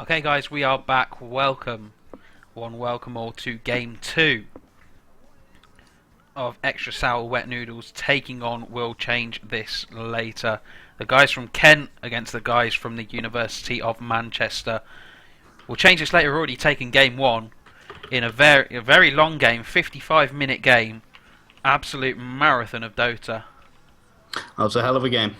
Okay, guys, we are back. Welcome all to Game 2 of Extra Sour Wet Noodles taking on We'll Change This Later. The guys from Kent against the guys from the University of Manchester. We'll Change This Later already taken Game 1 in a very long game, 55-minute game. Absolute marathon of Dota. That was a hell of a game.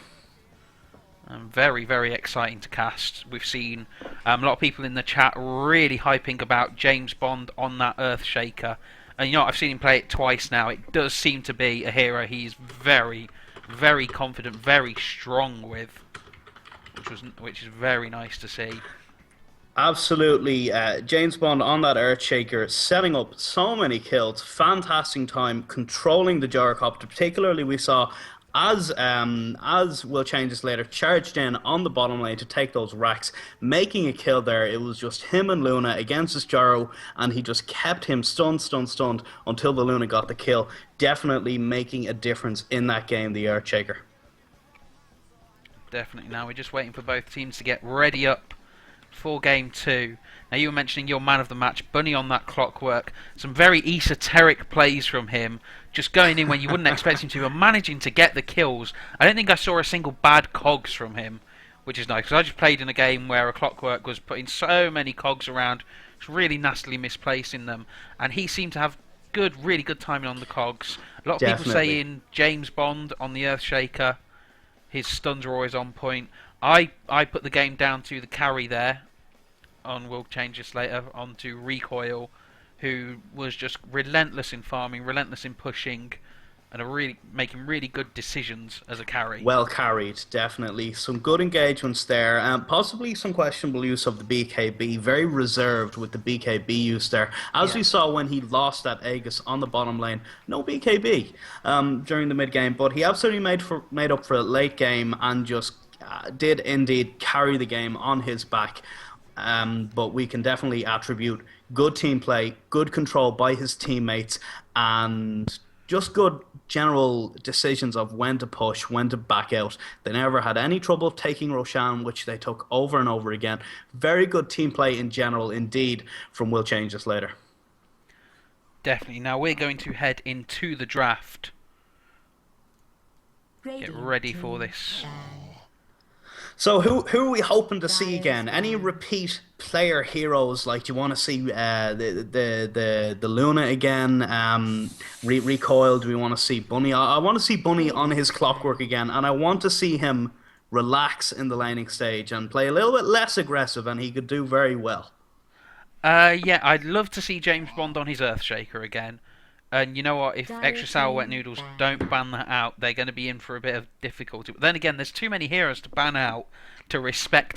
Very, very exciting to cast. We've seen a lot of people in the chat really hyping about James Bond on that Earthshaker. And you know what, I've seen him play it twice now. It does seem to be a hero he's very, very confident, very strong with, which is very nice to see. Absolutely, James Bond on that Earthshaker, setting up so many kills, fantastic time, controlling the gyrocopter. Particularly, we saw as we'll change this later, charged in on the bottom lane to take those racks, making a kill there. It was just him and Luna against his gyro, and he just kept him stunned until the Luna got the kill. Definitely making a difference in that game, the Earthshaker. Definitely. Now we're just waiting for both teams to get ready up for Game 2. Now you were mentioning your man of the match, Bunny on that clockwork. Some very esoteric plays from him, just going in when you wouldn't expect him to, and managing to get the kills. I don't think I saw a single bad cogs from him, which is nice, because I just played in a game where a clockwork was putting so many cogs around, just really nastily misplacing them, and he seemed to have really good timing on the cogs. A lot of people saying James Bond on the Earthshaker, his stuns are always on point. I put the game down to the carry there, we'll change this later, onto Recoil, who was just relentless in farming, relentless in pushing, and making really good decisions as a carry. Well carried, definitely. Some good engagements there. Possibly some questionable use of the BKB. Very reserved with the BKB use there. As we saw when he lost that Aegis on the bottom lane. No BKB during the mid game, but he absolutely made up for it late game and just did indeed carry the game on his back. But we can definitely attribute good team play, good control by his teammates, and just good general decisions of when to push, when to back out. They never had any trouble taking Roshan, which they took over and over again. Very good team play in general, indeed, from We'll Change This Later. Definitely. Now we're going to head into the draft. Get ready for this. So who are we hoping to see again? Any repeat player heroes? Like, do you want to see the Luna again? Recoil? Do we want to see Bunny? I want to see Bunny on his clockwork again, and I want to see him relax in the laning stage and play a little bit less aggressive, and he could do very well. Yeah, I'd love to see James Bond on his Earthshaker again. And you know what? If Extra Sour Wet Noodles don't ban that out, they're going to be in for a bit of difficulty. But then again, there's too many heroes to ban out to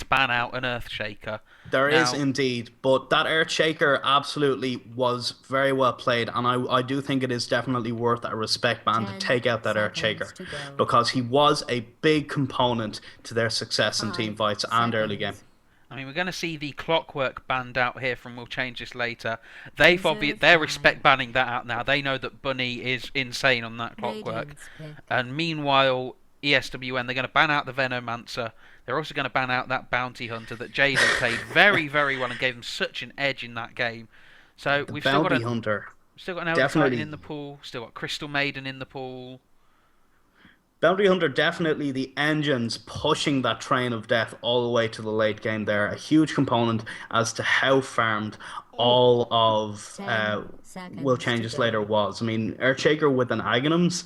ban out an Earthshaker. There is indeed, but that Earthshaker absolutely was very well played, and I do think it is definitely worth a respect ban to take out that Earthshaker, because he was a big component to their success in team fights and early game. I mean, we're going to see the clockwork banned out here from We'll Change This Later. They're respect banning that out now. They know that Bunny is insane on that clockwork. And meanwhile, ESWN, they're going to ban out the Venomancer. They're also going to ban out that Bounty Hunter that Jaden played very, very well and gave him such an edge in that game. So we've still got an Elder Titan in the pool. Still got Crystal Maiden in the pool. Bounty Hunter, definitely the engines pushing that train of death all the way to the late game there. A huge component as to how farmed all of We'll Change This Later was. I mean, Earthshaker with an Aghanims,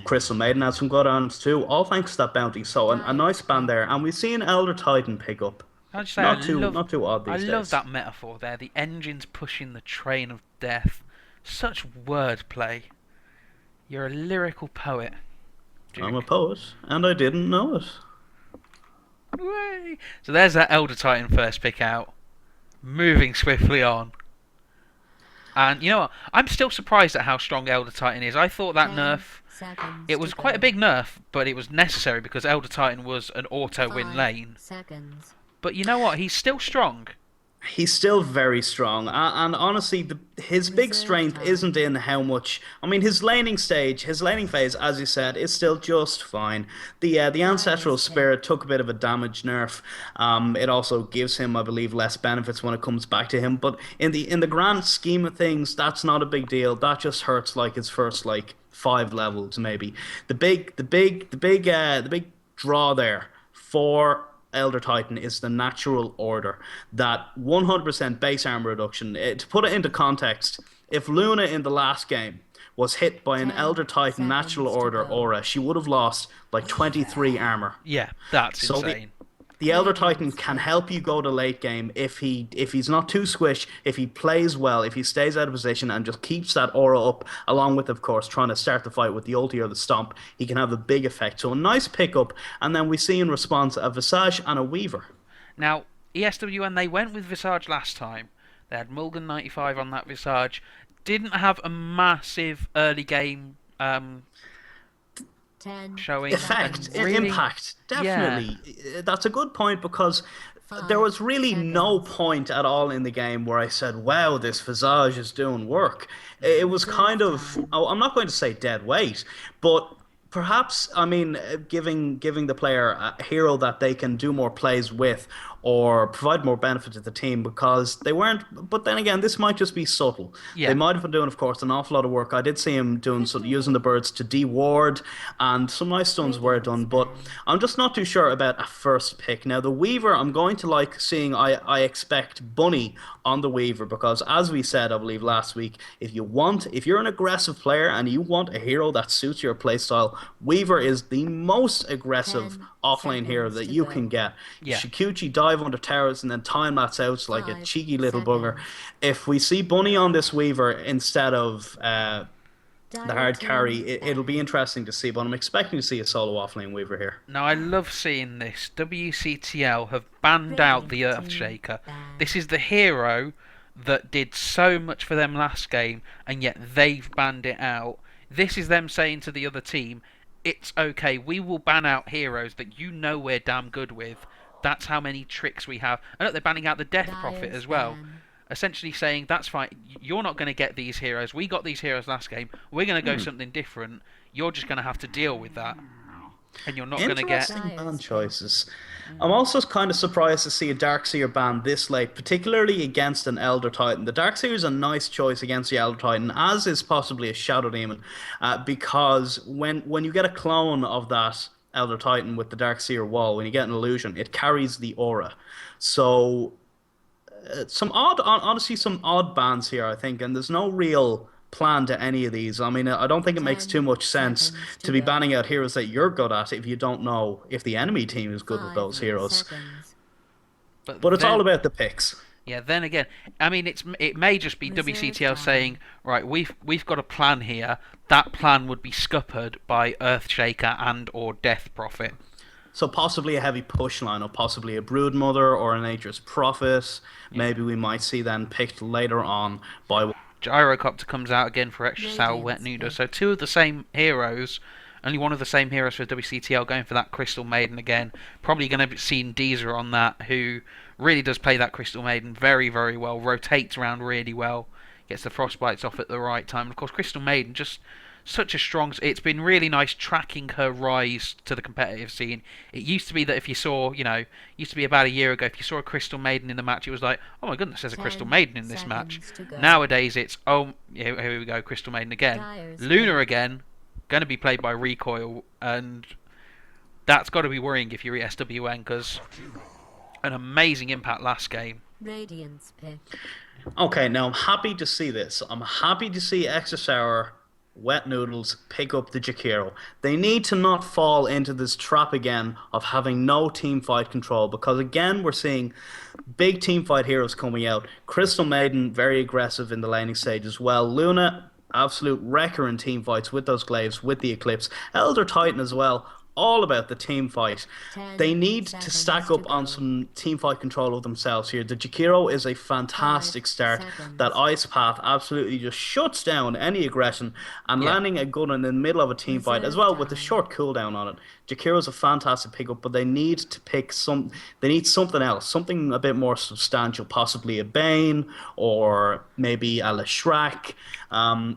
Crystal Maiden had some good arms too, all thanks to that bounty. So a nice ban there. And we've seen Elder Titan pick up. Not too odd these days. I love that metaphor there. The engines pushing the train of death. Such wordplay. You're a lyrical poet. Duke. I'm a poet, and I didn't know it. Hooray. So there's that Elder Titan first pick out. Moving swiftly on. And you know what? I'm still surprised at how strong Elder Titan is. I thought that nerf... It was quite a big nerf, but it was necessary because Elder Titan was an auto-win lane. But you know what? He's still strong. He's still very strong, and honestly, his big Reserve strength isn't time. in how much. I mean, his laning phase, as you said, is still just fine. The ancestral Dyer's pit. spirit took a bit of a damage nerf. It also gives him, I believe, less benefits when it comes back to him. But in the grand scheme of things, that's not a big deal. That just hurts like his first like 5 levels maybe. The big draw there for Elder Titan is the natural order. That 100% base armor reduction. To put it into context, if Luna in the last game was hit by an Elder Ten Titan natural seconds to order go. aura, she would have lost like 23 armor. Yeah, that's So insane. the Elder Titan Radiant's can pit. help you go to late game if he's not too squish, if he plays well, if he stays out of position and just keeps that aura up, along with of course trying to start the fight with the ulti or the stomp, he can have a big effect. So a nice pickup, and then we see in response a Visage and a Weaver. Now, ESWN, they went with Visage last time. They had Mulligan 95 on that Visage. Didn't have a massive early game Ten showing, Effect, and seconds to really, go. impact, yeah, definitely. That's a good point because there Five was really no seconds. point at all in the game where I said, "Wow, this Visage is doing work." It was kind Reserve of, time. oh, I'm not going to say dead weight, but perhaps, I mean, giving the player a hero that they can do more plays with or provide more benefit to the team because they weren't. But then again, this might just be subtle. They yeah. might have been doing, of course, an awful lot of work. I did see him doing some, using the Victory. birds to deward, and some nice stuns were Radiant done. But span. I'm just not too sure about a first pick. Now, the Weaver, I'm going to like seeing. I expect Bunny on the Weaver because, as we said, I believe last week, if you're an aggressive player and you want a hero that suits your playstyle, Weaver is the most aggressive Ten offlane hero seconds that to you can go. get. Yeah. Shikuchi dive under towers and then time that's out like a Five cheeky little bugger. seconds. If we see Bunny on this Weaver instead of the Dire hard carry, team it'll be ban. interesting to see. But I'm expecting to see a solo offlane Weaver here. Now, I love seeing this. WCTL have banned out the Radiant team Earthshaker. This ban. is the hero that did so much for them last game, and yet they've banned it out. This is them saying to the other team, it's okay, we will ban out heroes that you know we're damn good with. That's how many tricks we have. And look, they're banning out the Death Prophet Dire's as well. ban. Essentially saying, that's fine, you're not going to get these heroes. We got these heroes last game. We're going to go something different. You're just going to have to deal with that. And you're not going to get. Interesting band Dire's pit. choices. I'm also kind of surprised to see a Darkseer banned this late, particularly against an Elder Titan. The Darkseer is a nice choice against the Elder Titan, as is possibly a Shadow Demon, because when you get a clone of that Elder Titan with the Darkseer wall, when you get an illusion, it carries the aura. So honestly, some odd bans here, I think, and there's no real plan to any of these. I mean, I don't think it makes too Ten much sense seconds to to be go. banning out heroes that you're good at if you don't know if the enemy team is good with Five those heroes. seconds. But But it's all then, about the picks. yeah, then again, I mean, it may just be Reserve WCTL time. saying, right, we've got a plan here. That plan would be scuppered by Earthshaker and or Death Prophet. So possibly a heavy push lineup, possibly a Broodmother or a Nature's Prophet. Yeah. Maybe we might see then picked later on by. Gyrocopter comes out again for extra sour wet Radiant's noodle. pit. So two of the same heroes, only one of the same heroes for WCTL going for that Crystal Maiden again. Probably going to be seeing Deezer on that, who really does play that Crystal Maiden very, very well. Rotates around really well. Gets the frostbites off at the right time. And of course, Crystal Maiden just such a strong. It's been really nice tracking her rise to the competitive scene. It used to be that if you saw, used to be about a year ago, if you saw a Crystal Maiden in the match, it was like, oh my goodness, there's a Crystal Ten Maiden in this match. seconds to go. Nowadays, it's oh, here we go, Crystal Maiden again, Dire's Luna pit. again, going to be played by Recoil, and that's got to be worrying if you're ESWN because an amazing impact last game. Radiant's pit. Okay, now I'm happy to see this. I'm happy to see Extra Sour, Wet Noodles pick up the Jakiro. They need to not fall into this trap again of having no team fight control because again we're seeing big team fight heroes coming out. Crystal Maiden very aggressive in the laning stage as well. Luna absolute wrecker in team fights with those glaives, with the Eclipse. Elder Titan as well. all about the team fight. They 10 need to stack seconds to up on go. some team fight control of themselves here. The Jakiro is a 5 fantastic start. That seconds. ice path absolutely just shuts down any aggression, and Yeah. landing a gun in the middle of a team fight as Reserve well with a time. short cooldown on it. Jakiro's a fantastic pickup, but they need to pick some. They need something else, something a bit more substantial, possibly a Bane or maybe a Leshrac.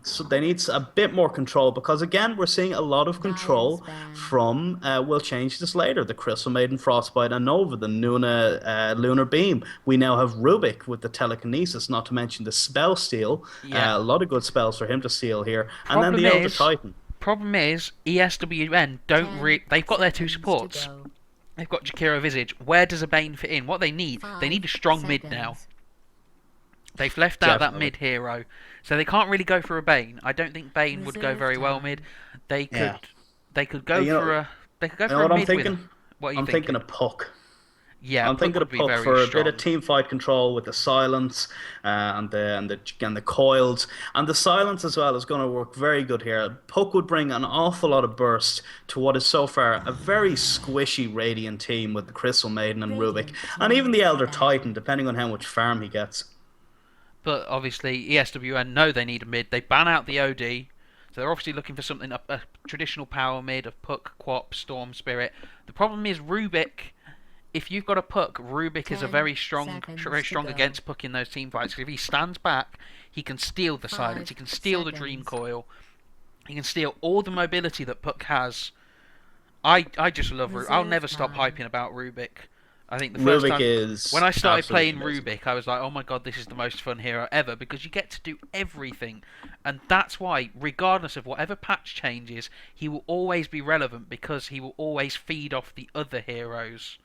So they need a bit more control because again, we're seeing a lot of Lion control span. from. We'll change this later. The Crystal Maiden, Frostbite, and Nova, the Luna Lunar Beam. We now have Rubik with the telekinesis, not to mention the spell steal. Yeah. A lot of good spells for him to steal here, and then Problem the Elder is, Titan. problem is, ESWN don't 10 they've got their two seconds to supports. go. They've got Jakiro Visage. Where does a Bane fit in? What they 5 need a strong mid now. seconds. They've left out that Definitely. mid hero, so they can't really go for a Bane. I don't think Bane would go Reserve very well time. mid. They Yeah. could they could go You for know, a they could go you know for a what I'm mid with thinking? him. What are you I'm thinking of Puck. Yeah, I'm Puck thinking would of be Puck very for a bit of strong. team fight control with the silence and the coils, and the silence as well is going to work very good here. Puck would bring an awful lot of burst to what is so far a very squishy Radiant team with the Crystal Maiden and Rubik, Radiant and even wins the the Elder battle. Titan, depending on how much farm he gets. But obviously, ESWN know they need a mid. They ban out the OD, so they're obviously looking for something a traditional power mid of Puck, Quap, Storm Spirit. The problem is Rubik. If you've got a Puck, Rubik is a 10 very seconds to strong go. against Puck in those team fights. 'Cause if he stands back, he can steal the silence, he 5 can steal the Dream seconds. Coil, he can steal all the mobility that Puck has. I just love Rubik. I'll Reserve never stop time. hyping about Rubik. I think the first Rubik time when is I started absolutely playing amazing. Rubik, I was like, oh my god, this is the most fun hero ever because you get to do everything. And that's why, regardless of whatever patch changes, he will always be relevant because he will always feed off the other heroes.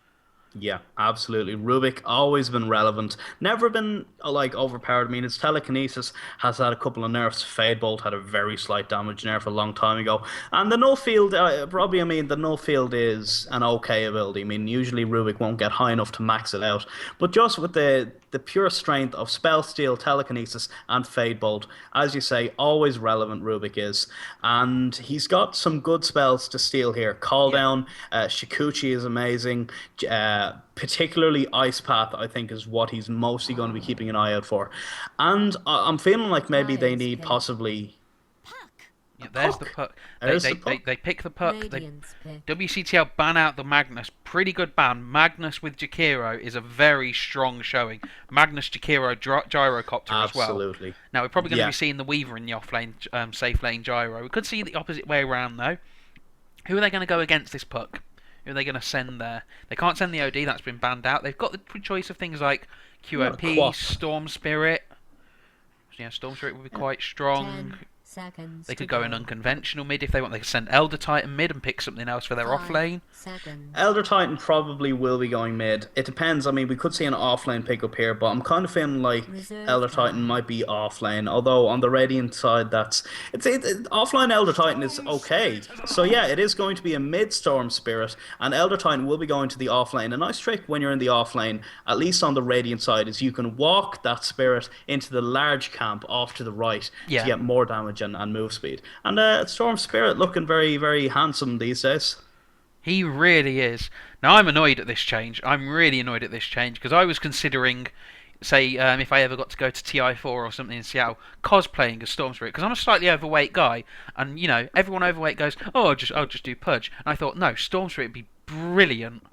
Yeah, absolutely. Rubik always been relevant. Never been like overpowered. I mean, his telekinesis has had a couple of nerfs. Fade Bolt had a very slight damage nerf a long time ago, and the null field probably. I mean, the null field is an okay ability. I mean, usually Rubik won't get high enough to max it out, but just with the pure strength of Spell Steal, Telekinesis, and Fade Bolt, as you say, always relevant. Rubik is, and he's got some good spells to steal here. Call Yeah. Down, Shikuchi is amazing. Particularly Ice Path, I think, is what he's mostly going to be keeping an eye out for. And I'm feeling like maybe they Lion's need pick. possibly Yeah, a there's the puck. Puck. There's the puck. They pick the Puck. Radiant's pick. WCTL ban out the Magnus. Pretty good ban. Magnus with Jakiro is a very strong showing. Magnus Jakiro Gyrocopter as well. Absolutely. Now we're probably going to Yeah. be seeing the Weaver in the offlane safe lane Gyro. We could see the opposite way around though. Who are they going to go against this Puck? Who are they going to send there? They can't send the OD. That's been banned out. They've got the choice of things like Not a QOP, quap. Storm Spirit. Yeah, Storm Spirit would be quite strong. 10 seconds They to could go an go. unconventional mid if they want. They could send Elder Titan mid and pick something else for their 5 offlane. seconds. Elder Titan probably will be going mid. It depends. I mean, we could see an offlane pickup here, but I'm kind of feeling like Reserve Elder Titan time. might be offlane. Although on the Radiant side, offline Elder Titan is okay. So yeah, it is going to be a mid Storm Spirit, and Elder Titan will be going to the offlane. A nice trick when you're in the offlane, at least on the Radiant side, is you can walk that Spirit into the large camp off to the right Yeah. to get more damage and move speed. And Storm Spirit looking very, very handsome these days. He really is. Now I'm annoyed at this change. I'm really annoyed at this change because I was considering, say, if I ever got to go to TI4 or something in Seattle, cosplaying as Storm Spirit because I'm a slightly overweight guy, and you know everyone overweight goes, oh, I'll just do Pudge, and I thought no, Storm Spirit would be brilliant,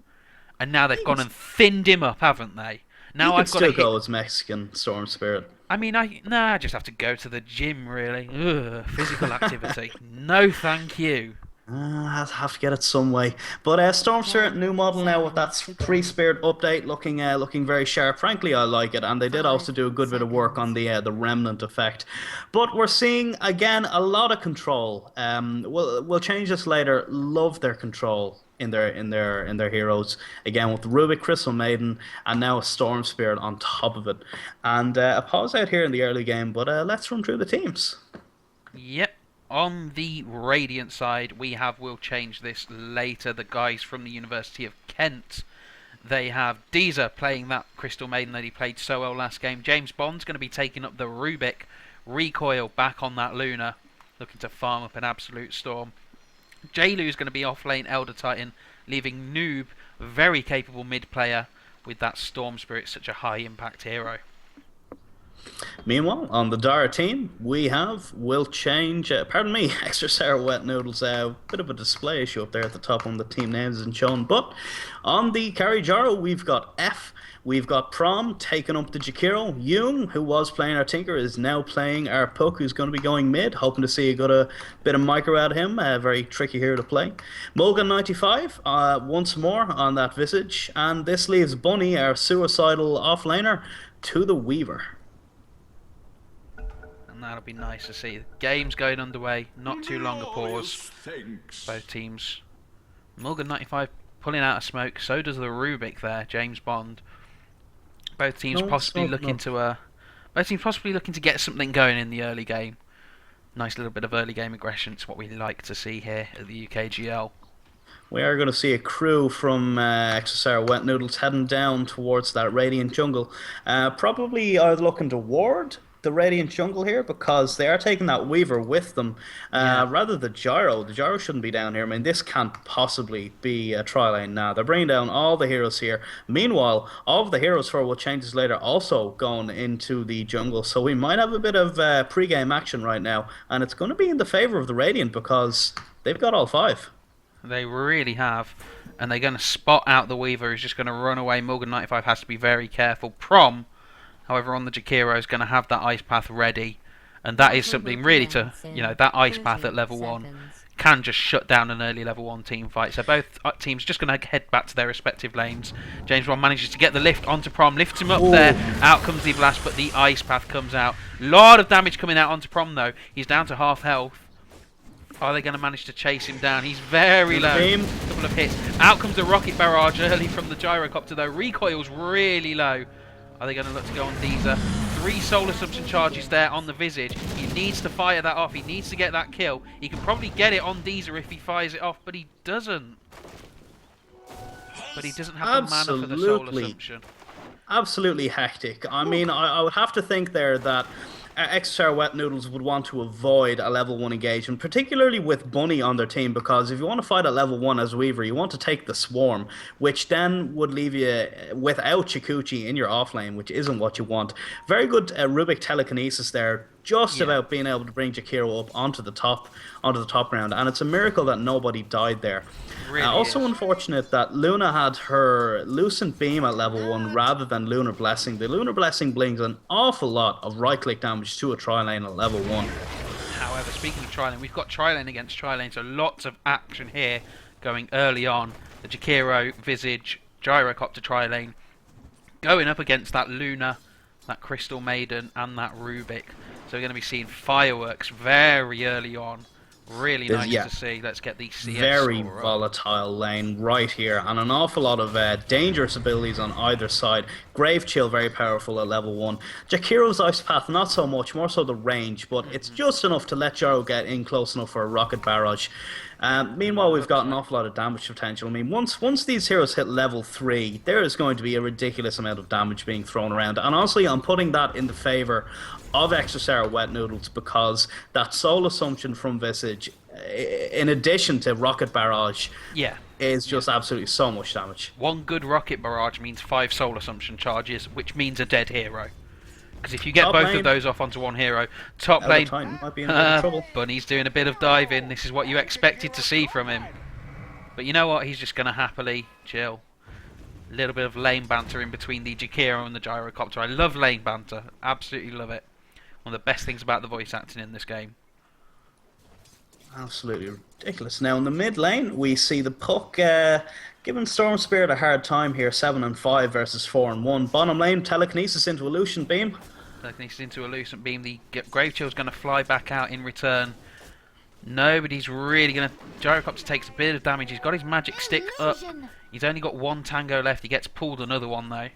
and now they've gone and thinned him up, haven't they? You Now could I've got to still hit. go as Mexican Storm Spirit. I mean, I just have to go to the gym really. Ugh, physical activity. No, thank you. I have to get it some way. But Storm Spirit 10 new model now with that seconds to free go. spirit update looking very sharp. Frankly, I like it, and they did 5 also do a good bit of work on seconds. the remnant effect. But we're seeing again a lot of control. We'll change this later. Love their control in their heroes again with Rubik, Crystal Maiden, and now a Storm Spirit on top of it. And a pause out here in the early game, but let's run through the teams. Yep. On the Radiant side, we'll change this later, the guys from the University of Kent. They have Deezer playing that Crystal Maiden that he played so well last game. James Bond's going to be taking up the Rubik. Recoil back on that Luna, looking to farm up an absolute storm. Jailu's going to be off lane Elder Titan, leaving Noob, a very capable mid player, with that Storm Spirit, such a high impact hero. Meanwhile, on the Dara team, we will change, pardon me, Extra Sour Wet Noodles, bit of a display issue up there at the top on the team names isn't shown, but on the carry Jaro, we've got F, we've got Prom taking up the Jakiro, Yoon, who was playing our Tinker, is now playing our Puck, who's going to be going mid, hoping to see a bit of micro out of him, very tricky here to play. Mulgan95, once more on that Visage, and this leaves Bunny, our suicidal offlaner, to the Weaver. And that'll be nice to see. The game's going underway, not too long a pause. Both teams. Morgan95 pulling out a smoke, so does the Rubik there, James Bond. Both teams possibly looking to get something going in the early game. Nice little bit of early game aggression. It's what we like to see here at the UKGL. We are going to see a crew from XSR Wet Noodles heading down towards that Radiant Jungle. Probably are looking to ward the Radiant Jungle here because they are taking that Weaver with them. Rather the Gyro. The Gyro shouldn't be down here. I mean, this can't possibly be a tri lane now. They're bringing down all the heroes here. Meanwhile, all of the heroes for what changes later also going into the jungle. So we might have a bit of pre-game action right now. And it's going to be in the favour of the Radiant because they've got all 5. They really have. And they're going to spot out the Weaver who's just going to run away. Morgan95 has to be very careful. Prom, however, on the Jakiro is going to have that ice path ready. And that is something really to, that ice path at level 1 can just shut down an early level 1 team fight. So both teams just going to head back to their respective lanes. James Bond manages to get the lift onto Prom, lifts him up there. Out comes the blast, but the ice path comes out. Lot of damage coming out onto Prom though. He's down to half health. Are they going to manage to chase him down? He's very low. Couple of hits. Out comes the rocket barrage early from the gyrocopter though. Recoil's really low. Are they going to look to go on Deezer? 3 soul assumption charges there on the Visage. He needs to fire that off. He needs to get that kill. He can probably get it on Deezer if he fires it off, but he doesn't. But he doesn't have the mana for the soul assumption. Absolutely hectic. I mean, I would have to think there that XSR Wet Noodles would want to avoid a level 1 engagement, particularly with Bunny on their team, because if you want to fight at level 1 as Weaver, you want to take the Swarm, which then would leave you without Chikuchi in your offlane, which isn't what you want. Very good Rubik telekinesis there, just about being able to bring Jakiro up onto the top round, and it's a miracle that nobody died there. Really also unfortunate that Luna had her Lucent Beam at level 1 rather than Lunar Blessing. The Lunar Blessing brings an awful lot of right-click damage to a tri-lane at level 1. However, speaking of tri-lane, we've got tri-lane against tri-lane, so lots of action here going early on. The Jakiro, Visage, Gyrocopter tri-lane going up against that Luna, that Crystal Maiden, and that Rubik. So we're going to be seeing fireworks very early on. Really nice to see. Let's get the CS very volatile lane right here, and an awful lot of dangerous abilities on either side. Grave Chill very powerful at level 1. Jakiro's Ice Path not so much, more so the range, but it's just enough to let Jaro get in close enough for a rocket barrage. Meanwhile, we've got an awful lot of damage potential. I mean, once these heroes hit level 3, there is going to be a ridiculous amount of damage being thrown around. And honestly, I'm putting that in the favour of Extra Wet Noodles because that Soul Assumption from Visage, in addition to Rocket Barrage, is just absolutely so much damage. One good Rocket Barrage means 5 Soul Assumption charges, which means a dead hero. Because if you get both of those off onto one hero, top lane might be in a bit of trouble. Bunny's doing a bit of diving. This is what you expected to see from him. But you know what? He's just going to happily chill. A little bit of lane banter in between the Jakiro and the Gyrocopter. I love lane banter. Absolutely love it. One of the best things about the voice acting in this game. Absolutely ridiculous. Now in the mid lane, we see the Puck giving Storm Spirit a hard time here. 7-5 versus 4-1. Bottom lane, telekinesis into Illusion Beam. Telekinesis into Illusion Beam. The Grave Chill's going to fly back out in return. Nobody's really going to... Gyrocopter takes a bit of damage. He's got his magic stick up. He's only got 1 tango left. He gets pulled another one though.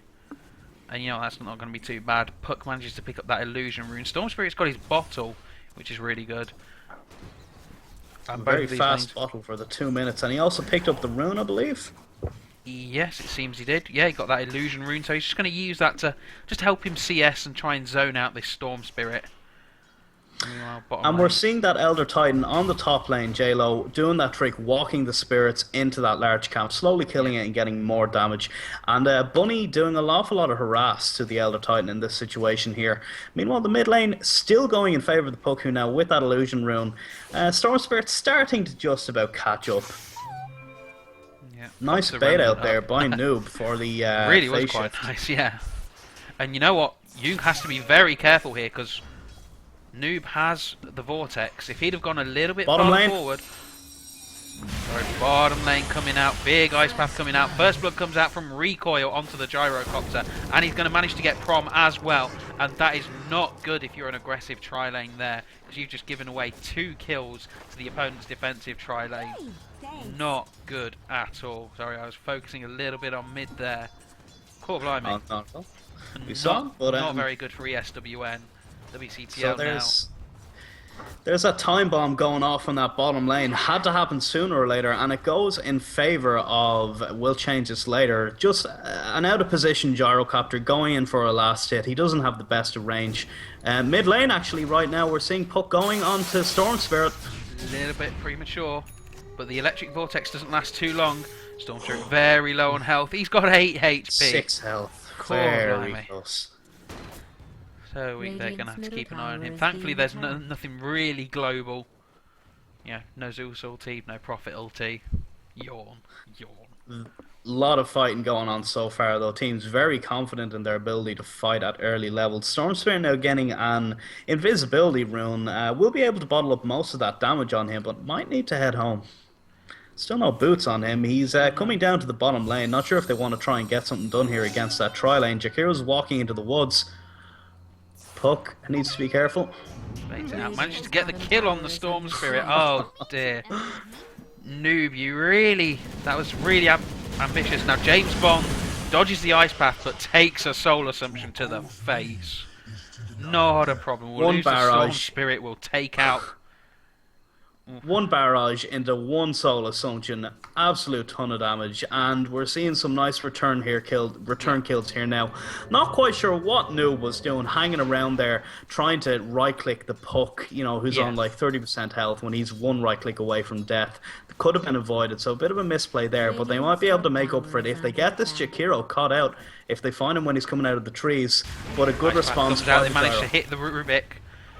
And you know, that's not going to be too bad. Puck manages to pick up that Illusion Rune. Storm Spirit's got his bottle, which is really good. And very fast bottle for the 2 minutes. And he also picked up the rune, I believe. Yes, it seems he did. Yeah, he got that Illusion Rune, so he's just going to use that to just help him CS and try and zone out this Storm Spirit. Meanwhile, bottom And lane. we're seeing that Elder Titan on the top lane, J-Lo, doing that trick, walking the spirits into that large camp, slowly killing it and getting more damage. And Bunny doing an awful lot of harass to the Elder Titan in this situation here. Meanwhile, the mid lane still going in favour of the Puku now with that illusion rune. Storm Spirit starting to just about catch up. Yeah, Nice pops the bait out remnant there up. by Noob for the Really was phase quite shift. nice, yeah. And you know what? You has to be very careful here because Noob has the vortex. If he'd have gone a little bit Bottom farther lane. forward. Sorry, bottom lane coming out. Big ice path coming out. First blood comes out from recoil onto the gyrocopter. And he's going to manage to get prom as well. And that is not good if you're an aggressive tri lane there. Because you've just given away 2 kills to the opponent's defensive tri lane. Not good at all. Sorry, I was focusing a little bit on mid there. Poor blimey. We saw, but not very good for ESWN. WCTL so now. there's that time bomb going off on that bottom lane. Had to happen sooner or later, and it goes in favour of, we'll change this later, just an out of position gyrocopter going in for a last hit. He doesn't have the best of range. Mid lane actually right now we're seeing Puck going on to Storm Spirit. A little bit premature, but the electric vortex doesn't last too long. Storm Spirit very low on health. He's got 8 HP. 6 health. Cool, Very blimey. close. So they're going to have to Radiant's keep an middle eye on tower him. is Thankfully, being there's attacked. nothing really global. Yeah, no Zeus ulti, no Prophet ulti. Yawn. Yawn. Lot of fighting going on so far, though. Teams very confident in their ability to fight at early levels. Storm Spirit now getting an invisibility rune. We'll be able to bottle up most of that damage on him, but might need to head home. Still no boots on him. He's coming down to the bottom lane. Not sure if they want to try and get something done here against that tri-lane. Jakiro's walking into the woods. Puck needs to be careful. Baits it out. Manages to get the kill on the Storm Spirit. Oh dear. Noob, you really... That was really ambitious. Now James Bond dodges the ice path but takes a soul assumption to the face. Not a problem. We'll One lose the Storm barrage. Spirit. We'll take out... One barrage into one soul assumption, absolute ton of damage, and we're seeing some nice return kills here now. Not quite sure what Noob was doing, hanging around there, trying to right click the Puck, you know, who's on like 30% health when he's one right click away from death. Could have been avoided, so a bit of a misplay there, but they might be able to make up for it if they get this Jakiro caught out, if they find him when he's coming out of the trees. But a good Ice path response. comes out. They by manage Gyro. to hit the Rubik.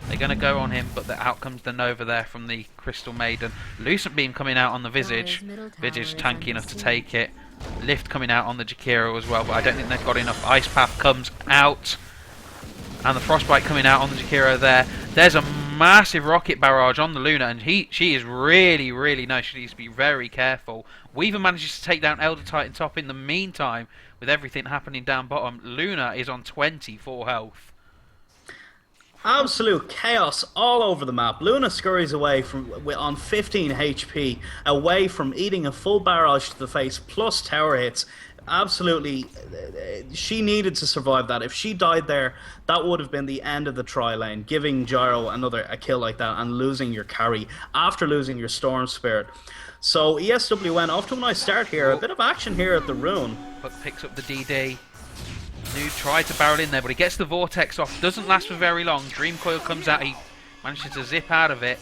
They're going to go on him, but out comes the Nova there from the Crystal Maiden. Lucent Beam coming out on the Visage. Visage tanky enough to take it. Lift coming out on the Jakiro as well, but I don't think they've got enough. Ice Path comes out. And the Frostbite coming out on the Jakiro there. There's a massive rocket barrage on the Luna, and she is really, really nice. She needs to be very careful. Weaver manages to take down Elder Titan top in the meantime, with everything happening down bottom. Luna is on 24 health. Absolute chaos all over the map. Luna scurries away on 15 HP, away from eating a full barrage to the face plus tower hits. Absolutely, she needed to survive that. If she died there, that would have been the end of the tri lane, giving Gyro a kill like that and losing your carry after losing your Storm Spirit. So ESWN off to a nice start here. A bit of action here at the Rune. Puck picks up the DD. Noob tried to barrel in there, but he gets the Vortex off. Doesn't last for very long. Dream Coil comes out. He manages to zip out of it.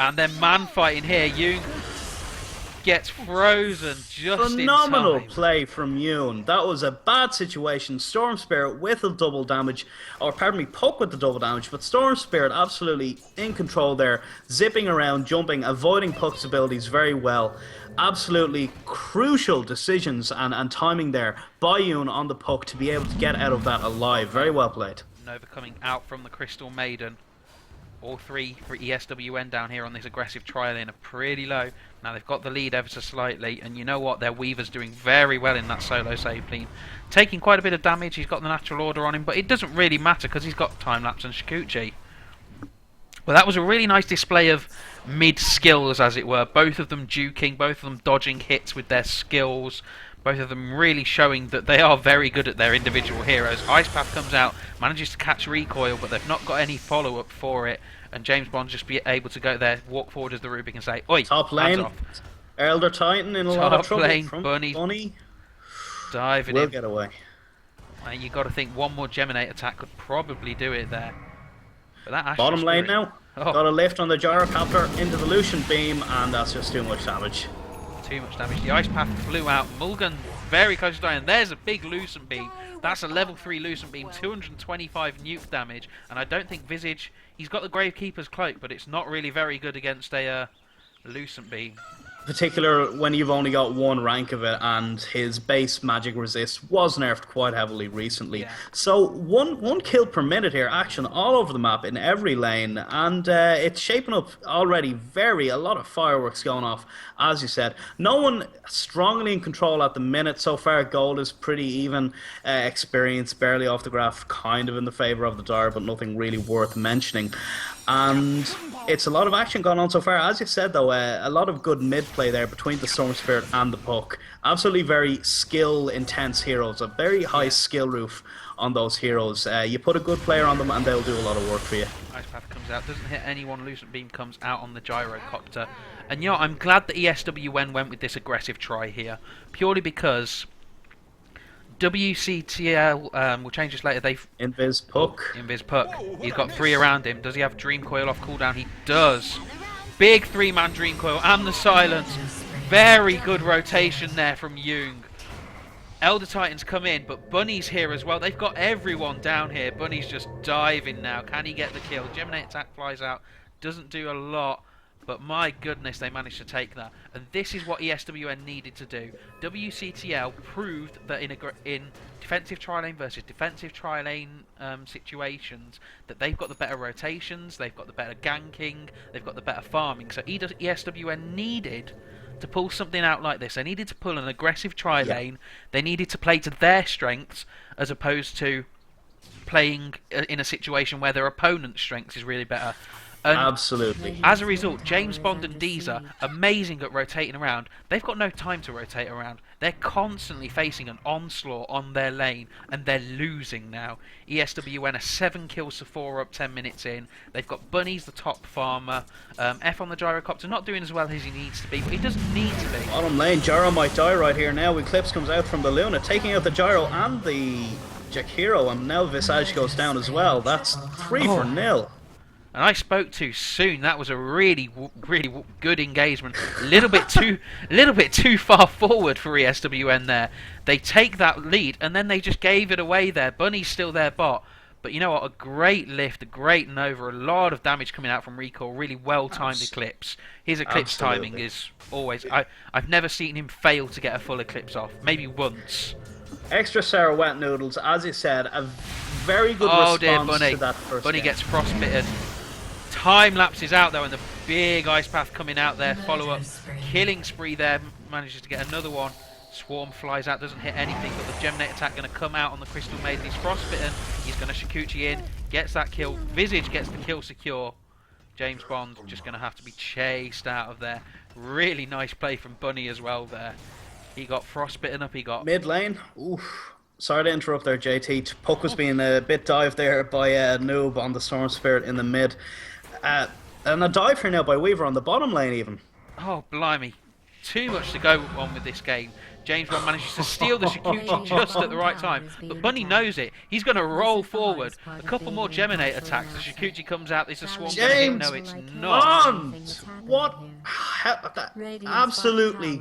And then man fighting here. Yoon gets frozen just Phenomenal in time. play from Yoon. That was a bad situation. Storm Spirit with the double damage, or pardon me, Puck with the double damage, but Storm Spirit absolutely in control there, zipping around, jumping, avoiding Puck's abilities very well. Absolutely crucial decisions and timing there by Yoon on the Puck to be able to get out of that alive. Very well played. Nova coming out from the Crystal Maiden. All 3 for ESWN down here on this aggressive trial in are pretty low. Now they've got the lead ever so slightly, and you know what? Their Weaver's doing very well in that solo save clean. Taking quite a bit of damage, he's got the natural order on him, but it doesn't really matter because he's got time-lapse and Shikuchi. Well, that was a really nice display of mid-skills, as it were. Both of them duking, both of them dodging hits with their skills. Both of them really showing that they are very good at their individual heroes. Ice Path comes out, manages to catch recoil, but they've not got any follow-up for it. And James Bond just be able to go there, walk forward as the Rubik and say, "Oi, Top hands lane, off." Elder Titan in a lot Top of trouble. lane, from Bunny diving will in. get away. And you got to think one more Geminate attack could probably do it there. But that Astral Bottom lane Spirit- now. Oh. Got a lift on the gyrocopter into the Lucian beam, and that's just too much damage. Too much damage. The ice path flew out. Mulligan very close to dying. There's a big Lucent beam. That's a level 3 Lucent beam, 225 nuke damage. And I don't think Visage, he's got the Gravekeeper's cloak, but it's not really very good against a Lucent beam. Particular when you've only got one rank of it, and his base magic resist was nerfed quite heavily recently. Yeah. So one kill per minute here, action all over the map in every lane, and it's shaping up already a lot of fireworks going off, as you said. No one strongly in control at the minute so far. Gold is pretty even, experience barely off the graph, kind of in the favour of the Dire, but nothing really worth mentioning. And it's a lot of action going on so far. As you said, though, a lot of good mid-play there between the Storm Spirit and the Puck. Absolutely very skill-intense heroes. A very high skill roof on those heroes. You put a good player on them and they'll do a lot of work for you. Ice Path comes out, doesn't hit anyone. Lucent Beam comes out on the gyrocopter. And you know, I'm glad that ESWN went with this aggressive try here. Purely because WCTL, we'll change this later, Invis Puck. Invis Puck. He's got 3 around him. Does he have Dream Coil off cooldown? He does. Big 3-man Dream Coil and the silence. Very good rotation there from Jung. Elder Titans come in, but Bunny's here as well. They've got everyone down here. Bunny's just diving now. Can he get the kill? Gemini attack flies out. Doesn't do a lot. But my goodness, they managed to take that. And this is what ESWN needed to do. WCTL proved that in defensive tri-lane versus defensive tri-lane situations, that they've got the better rotations, they've got the better ganking, they've got the better farming. So ESWN needed to pull something out like this. They needed to pull an aggressive tri-lane. Yeah. They needed to play to their strengths as opposed to playing in a situation where their opponent's strengths is really better. And absolutely. As a result, James Bond and Deezer, amazing at rotating around. They've got no time to rotate around. They're constantly facing an onslaught on their lane, and they're losing now. ESWN are 7 kills to 4 up 10 minutes in. They've got Bunny's the top farmer. F on the gyrocopter, not doing as well as he needs to be, but he doesn't need to be. Bottom lane, Gyro might die right here now. Eclipse comes out from the Luna, taking out the Gyro and the Jakiro, and now Visage goes down as well. That's 3-0. And I spoke too soon. That was a really good engagement. A little bit too far forward for ESWN there. They take that lead and then they just gave it away there. Bunny's still their bot. But you know what? A great lift, a great Nova, a lot of damage coming out from Recall. Really well-timed Eclipse. His Eclipse timing is always... I've never seen him fail to get a full Eclipse off. Maybe once. Extra Sarah Wet Noodles, as you said, a very good response to that first Bunny game. gets frostbitten. Time lapses out though, and the big ice path coming out there. Follow up, killing spree there. Manages to get another one. Swarm flies out, doesn't hit anything, but the Gemnate attack going to come out on the Crystal Maiden. He's frostbitten. He's going to Shikuchi in, gets that kill. Visage gets the kill secure. James Bond just going to have to be chased out of there. Really nice play from Bunny as well there. He got frostbitten up. He got mid lane. Oof. Sorry to interrupt there, JT. Puck was being a bit dived there by Noob on the Storm Spirit in the mid. And a dive here now by Weaver on the bottom lane even. Oh, blimey. Too much to go on with this game. James Bond manages to steal the Shikuchi just at the right time. But Bunny knows it. He's going to roll forward. A couple more Geminate attacks. The Shikuchi comes out. There's a swarm going to hit. No, it's not. Bond! What? Absolutely.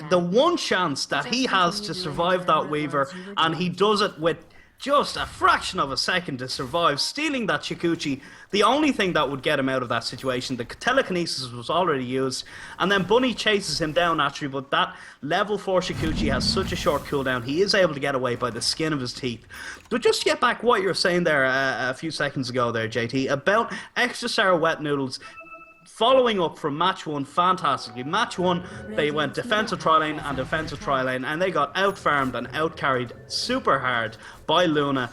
The one chance that he has to survive that Weaver, and he does it with just a fraction of a second to survive, stealing that Shikuchi. The only thing that would get him out of that situation, the telekinesis was already used, and then Bunny chases him down naturally, but that level 4 Shikuchi has such a short cooldown, he is able to get away by the skin of his teeth. But just to get back what you were saying there a few seconds ago there, JT, about Extra Sour Wet Noodles, following up from match 1 fantastically. Match 1, they went defensive tri-lane and defensive tri-lane, and they got out-farmed and out-carried super hard by Luna,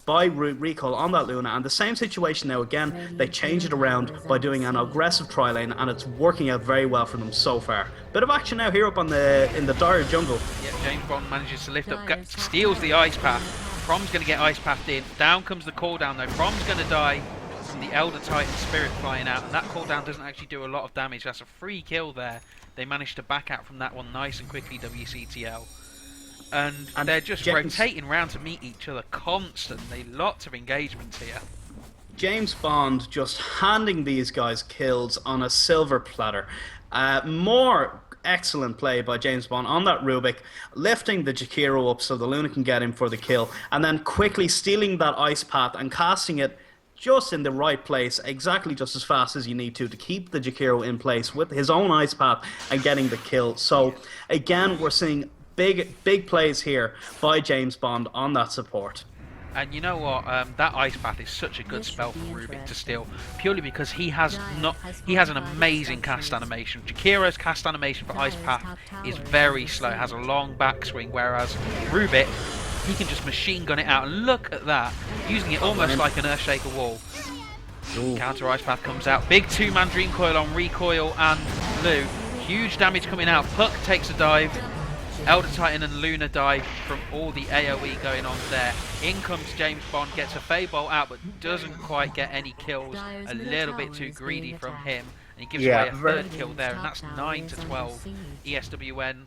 by Recall on that Luna. And the same situation now again, they change it around by doing an aggressive tri-lane, and it's working out very well for them so far. Bit of action now here up on in the Dire jungle. Yeah, James Bond manages to lift up, steals the ice path. From's going to get ice pathed in. Down comes the cooldown though. From's going to die from the Elder Titan Spirit flying out, and that cooldown doesn't actually do a lot of damage. That's a free kill there. They managed to back out from that one nice and quickly, WCTL. And they're just rotating around to meet each other constantly. Lots of engagements here. James Bond just handing these guys kills on a silver platter. More excellent play by James Bond on that Rubik, lifting the Jakiro up so the Luna can get him for the kill, and then quickly stealing that ice path and casting it just in the right place, exactly just as fast as you need to keep the Jakiro in place with his own ice path and getting the kill. So again, we're seeing big plays here by James Bond on that support. And you know what? That ice path is such a good spell for Rubik to steal, purely because he has an amazing cast animation. Jakiro's cast animation for ice path is very slow, has a long backswing, whereas Rubik, he can just machine gun it out. And look at that, using it almost like an Earthshaker wall. Ooh. Counter ice path comes out. Big two-man Dream Coil on Recoil and Lou. Huge damage coming out. Puck takes a dive. Elder Titan and Luna dive from all the AoE going on there. In comes James Bond, gets a Feybolt out, but doesn't quite get any kills. A little bit too greedy from him. And he gives away a third kill there, and that's 9-12. ESWN,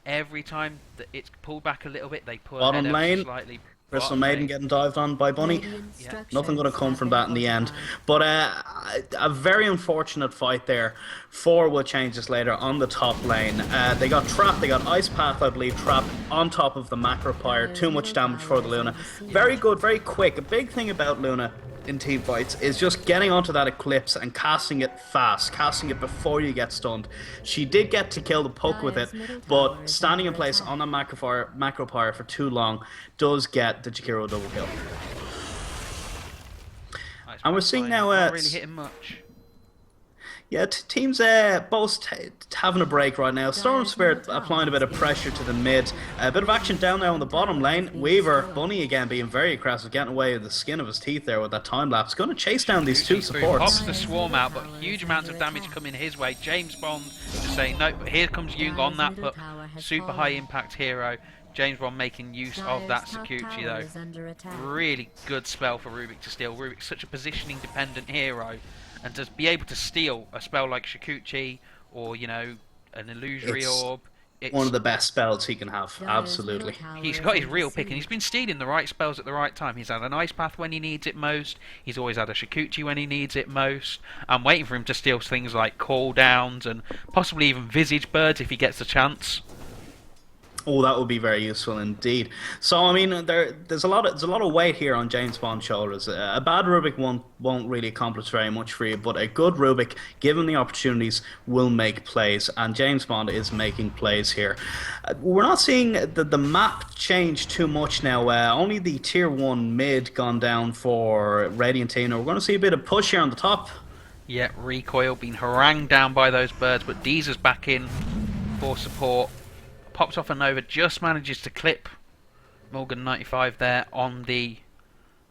every time that it's pulled back a little bit, they pull Bottom lane. slightly. Crystal Maiden getting dived on by Bunny. Nothing going to come from that in the end. But a very unfortunate fight there. 4 will change this later on the top lane. They got trapped. They got Ice Path, I believe, trapped on top of the Macro Pyre. Too much damage for the Luna. Very good, very quick. A big thing about Luna in team fights is just getting onto that Eclipse and casting it fast, casting it before you get stunned. She did get to kill the Puck with it, but standing in place on the Macro Pyre for too long does get the Jakiro double kill. And we're seeing now not really hitting much. Yeah, teams both having a break right now. Storm Spirit applying a bit of pressure to the mid. A bit of action down there on the bottom lane. Weaver, Bunny again being very aggressive, getting away with the skin of his teeth there with that time lapse. Going to chase down these two supports. Pops the swarm out, but huge amounts of damage coming his way. James Bond just saying, no, but here comes Jung on that hook. Super high impact hero. James Bond making use of that Sakuchi though. Really good spell for Rubik to steal. Rubik's such a positioning dependent hero. And to be able to steal a spell like Sakuchi or, you know, an Illusory Orb. It's one of the best spells he can have, absolutely. He's got his real pick, and he's been stealing the right spells at the right time. He's had an Ice Path when he needs it most. He's always had a Sakuchi when he needs it most. I'm waiting for him to steal things like cooldowns and possibly even Visage Birds if he gets the chance. Oh, that would be very useful indeed. So, I mean, there's a lot of weight here on James Bond's shoulders. A bad Rubik won't really accomplish very much for you, but a good Rubik, given the opportunities, will make plays, and James Bond is making plays here. We're not seeing the map change too much now. Only the tier 1 mid gone down for Radiant Team. We're going to see a bit of push here on the top. Yeah, Recoil being harangued down by those birds, but Deezer's back in for support. Pops off a Nova, just manages to clip Morgan 95 there on the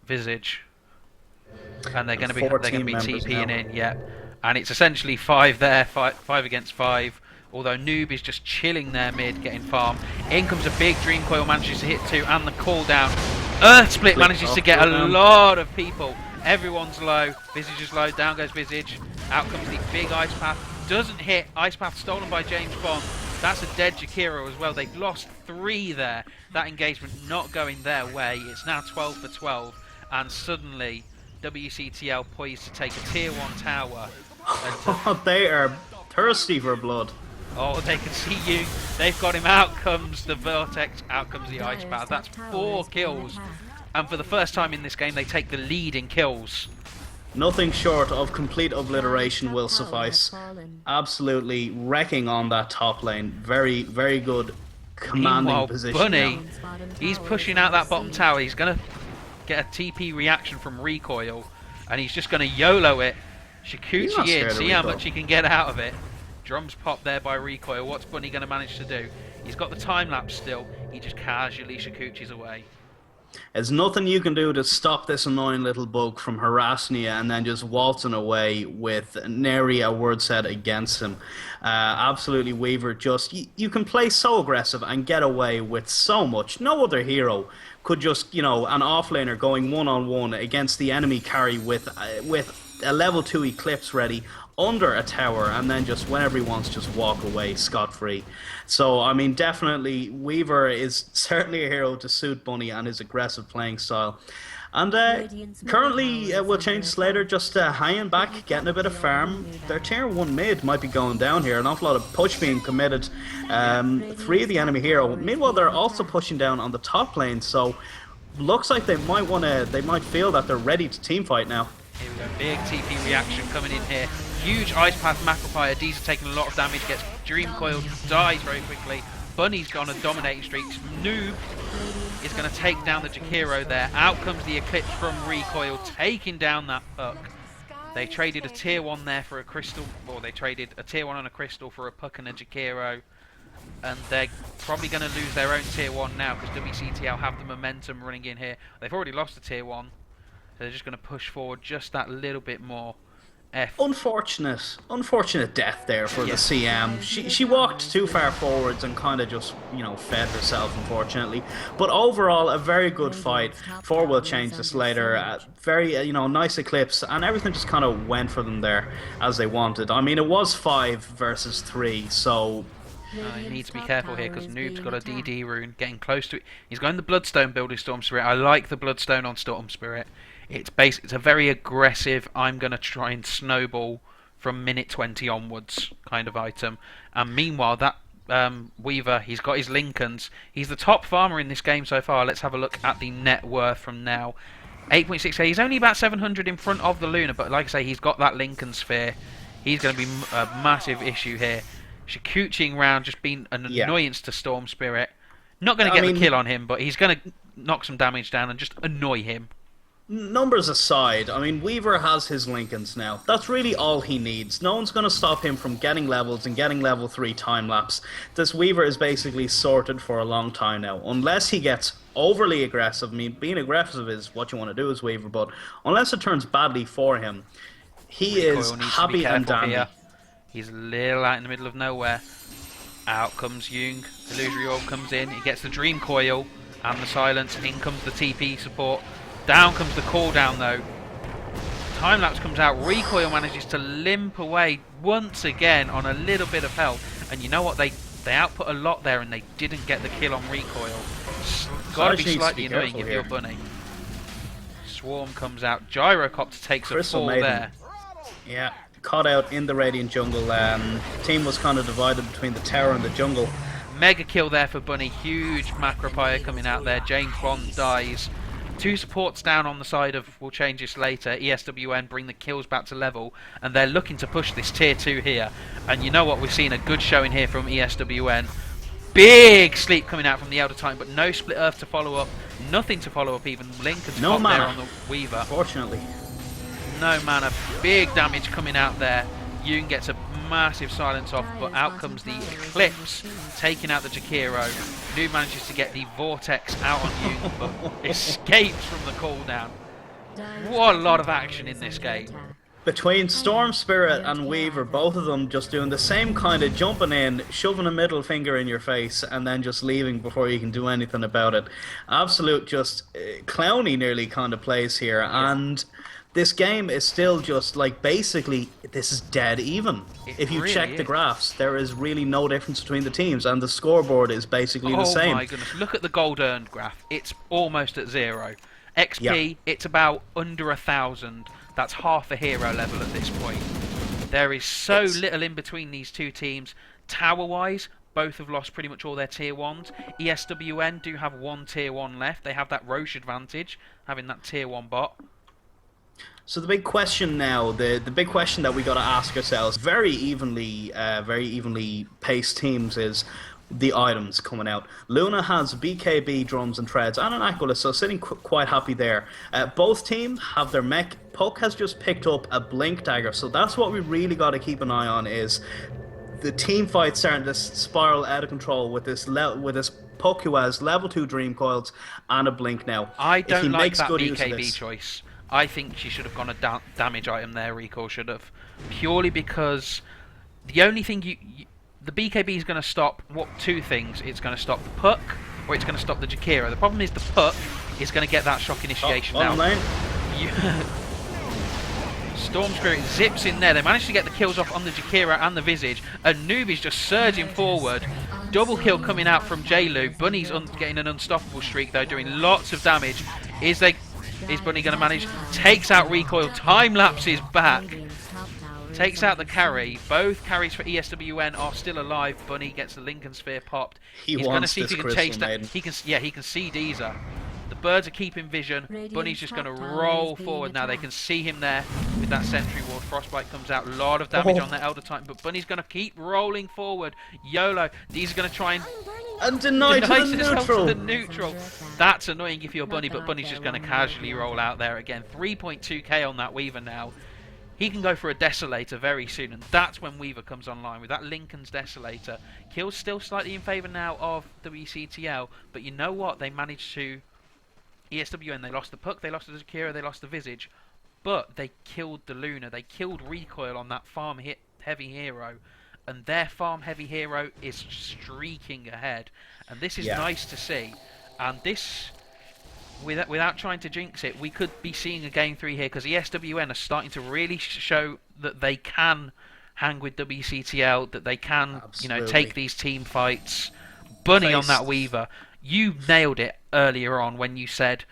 Visage, and they're going to be TPing in, yeah. And it's essentially 5 there, 5 against 5. Although Noob is just chilling there mid, getting farm. In comes a big Dream Coil, manages to hit 2, and the cooldown. Earth Split manages to get a lot of people. Everyone's low. Visage is low. Down goes Visage. Out comes the big Ice Path. Doesn't hit. Ice Path stolen by James Bond. That's a dead Jakiro as well. They've lost 3 there. That engagement not going their way. It's now 12 for 12. And suddenly, WCTL poised to take a tier 1 tower. They are thirsty for blood. Oh, they can see you. They've got him. Out comes the Vortex. Out comes the Ice Path. That's 4 kills. And for the first time in this game, they take the lead in kills. Nothing short of complete obliteration will suffice. Absolutely wrecking on that top lane. Very, very good commanding position. Bunny, he's pushing out that bottom tower. He's going to get a TP reaction from Recoil, and he's just going to YOLO it. Sakuchi in, see how much he can get out of it. Drums pop there by Recoil. What's Bunny going to manage to do? He's got the time lapse still. He just casually Sakuchi's away. There's nothing you can do to stop this annoying little bug from harassing you and then just waltzing away with nary a word said against him. Absolutely, Weaver, just you can play so aggressive and get away with so much. No other hero could just, you know, an offlaner going one-on-one against the enemy carry with a level 2 Eclipse ready under a tower and then just whenever he wants just walk away scot-free. So I mean definitely Weaver is certainly a hero to suit Bunny and his aggressive playing style. And currently we'll change Slater just hanging back, getting a bit of farm. Their tier 1 mid might be going down here, an awful lot of push being committed. 3 of the enemy hero. Meanwhile they're also pushing down on the top lane, so looks like they might feel that they're ready to team fight now. Here we go, big TP reaction coming in here. Huge Ice Path Macropire. D's are taking a lot of damage, gets Dream Coiled, dies very quickly. Bunny's gone on a dominating streak. Noob is going to take down the Jakiro there. Out comes the Eclipse from Recoil, taking down that Puck. They traded a tier 1 there for a crystal, or they traded a tier 1 and a crystal for a Puck and a Jakiro. And they're probably going to lose their own tier 1 now because WCTL have the momentum running in here. They've already lost a tier 1. So they're just going to push forward just that little bit more. Unfortunate death there for the CM. She walked too far forwards and kind of just, fed herself, unfortunately. But overall, a very good fight. 4 will change this later. Very, nice Eclipse, and everything just kind of went for them there as they wanted. I mean, it was 5 versus 3, so... you need to be careful here because Noob's got a DD rune, getting close to it. He's going the Bloodstone building Storm Spirit. I like the Bloodstone on Storm Spirit. It's a very aggressive, I'm going to try and snowball from minute 20 onwards kind of item. And meanwhile, that Weaver, he's got his Lincolns. He's the top farmer in this game so far. Let's have a look at the net worth from now. 8.6k. He's only about 700 in front of the Luna, but like I say, he's got that Lincoln Sphere. He's going to be a massive issue here. Shikuching round, just being an annoyance to Storm Spirit. Not going to get the kill on him, but he's going to knock some damage down and just annoy him. Numbers aside, I mean, Weaver has his Lincolns now. That's really all he needs. No one's going to stop him from getting levels and getting level 3 time-lapse. This Weaver is basically sorted for a long time now. Unless he gets overly aggressive. I mean, being aggressive is what you want to do as Weaver, but unless it turns badly for him, he is happy and dandy. Here. He's a little out in the middle of nowhere. Out comes Jung. Illusory Orb comes in. He gets the Dream Coil and the Silence. In comes the TP support. Down comes the cooldown though. Time-lapse comes out. Recoil manages to limp away once again on a little bit of health. And you know what? They output a lot there and they didn't get the kill on Recoil. Gotta be slightly annoying if you're Bunny. Swarm comes out. Gyrocopter takes a fall there. Yeah. Caught out in the Radiant jungle. Team was kind of divided between the tower and the jungle. Mega kill there for Bunny. Huge Macropire coming out there. James Bond dies. 2 supports down on the side of, we'll change this later, ESWN bring the kills back to level, and they're looking to push this tier 2 here. And you know what, we've seen a good showing here from ESWN. Big sleep coming out from the Elder Titan, but no Split Earth to follow up, nothing to follow up even. Lincoln's no mana there on the Weaver. Fortunately. No mana, big damage coming out there. Yoon gets a massive silence off, but out comes the Eclipse, taking out the Jakiro. Noob manages to get the Vortex out on Yoon, but escapes from the cooldown. What a lot of action in this game. Between Storm Spirit and Weaver, both of them just doing the same kind of jumping in, shoving a middle finger in your face, and then just leaving before you can do anything about it. Absolute just clowny nearly kind of plays here, and this game is still just like basically this is dead even. If you really check the graphs, there is really no difference between the teams, and the scoreboard is basically the same. Oh my goodness, look at the gold earned graph. It's almost at 0. XP, it's about under 1,000. That's half a hero level at this point. There is so little in between these two teams. Tower-wise, both have lost pretty much all their tier 1s. ESWN do have 1 tier 1 left. They have that Roche advantage, having that tier 1 bot. So the big question now, the big question that we got to ask ourselves, very evenly paced teams, is the items coming out. Luna has BKB, drums and treads, and an Aquila, so sitting quite happy there. Both teams have their mech. Puck has just picked up a Blink Dagger, so that's what we really got to keep an eye on, is the team fight starting to spiral out of control with this Puck who has level 2 Dream Coils and a Blink now. I don't like that BKB choice. I think she should have gone a damage item there, Recoil should have. Purely because the only thing the BKB is going to stop, two things. It's going to stop the Puck, or it's going to stop the Jakiro. The problem is the Puck is going to get that shock initiation now. Storm Spirit zips in there. They manage to get the kills off on the Jakira and the Visage. And Noob is just surging forward. Double kill coming out from J-Lu. Bunny's getting an unstoppable streak though, doing lots of damage. Is Bunny going to manage? Takes out Recoil. Time lapses back. Takes out the carry. Both carries for ESWN are still alive. Bunny gets the Lincoln Sphere popped. He's going to see if he can chase that. He can see Deezer. The birds are keeping vision. Bunny's just going to roll forward now. They can see him there with that sentry ward. Frostbite comes out. A lot of damage on the Elder Titan, but Bunny's going to keep rolling forward. YOLO. Deezer's going to try and deny the neutral. That's annoying if you're Bunny, but Bunny's just going to casually roll out there again. 3.2k on that Weaver now. He can go for a Desolator very soon, and that's when Weaver comes online with that Lincoln's Desolator. Kill's still slightly in favour now of WCTL, but you know what? They managed to... ESWN, they lost the Puck, they lost the Zakira, they lost the Visage, but they killed the Luna. They killed Recoil on that farm heavy hero, and their farm heavy hero is streaking ahead. And this is nice to see. And this... Without trying to jinx it, we could be seeing a Game 3 here, because ESWN are starting to really show that they can hang with WCTL, that they can, take these team fights. Bunny on that Weaver. You nailed it earlier on when you said,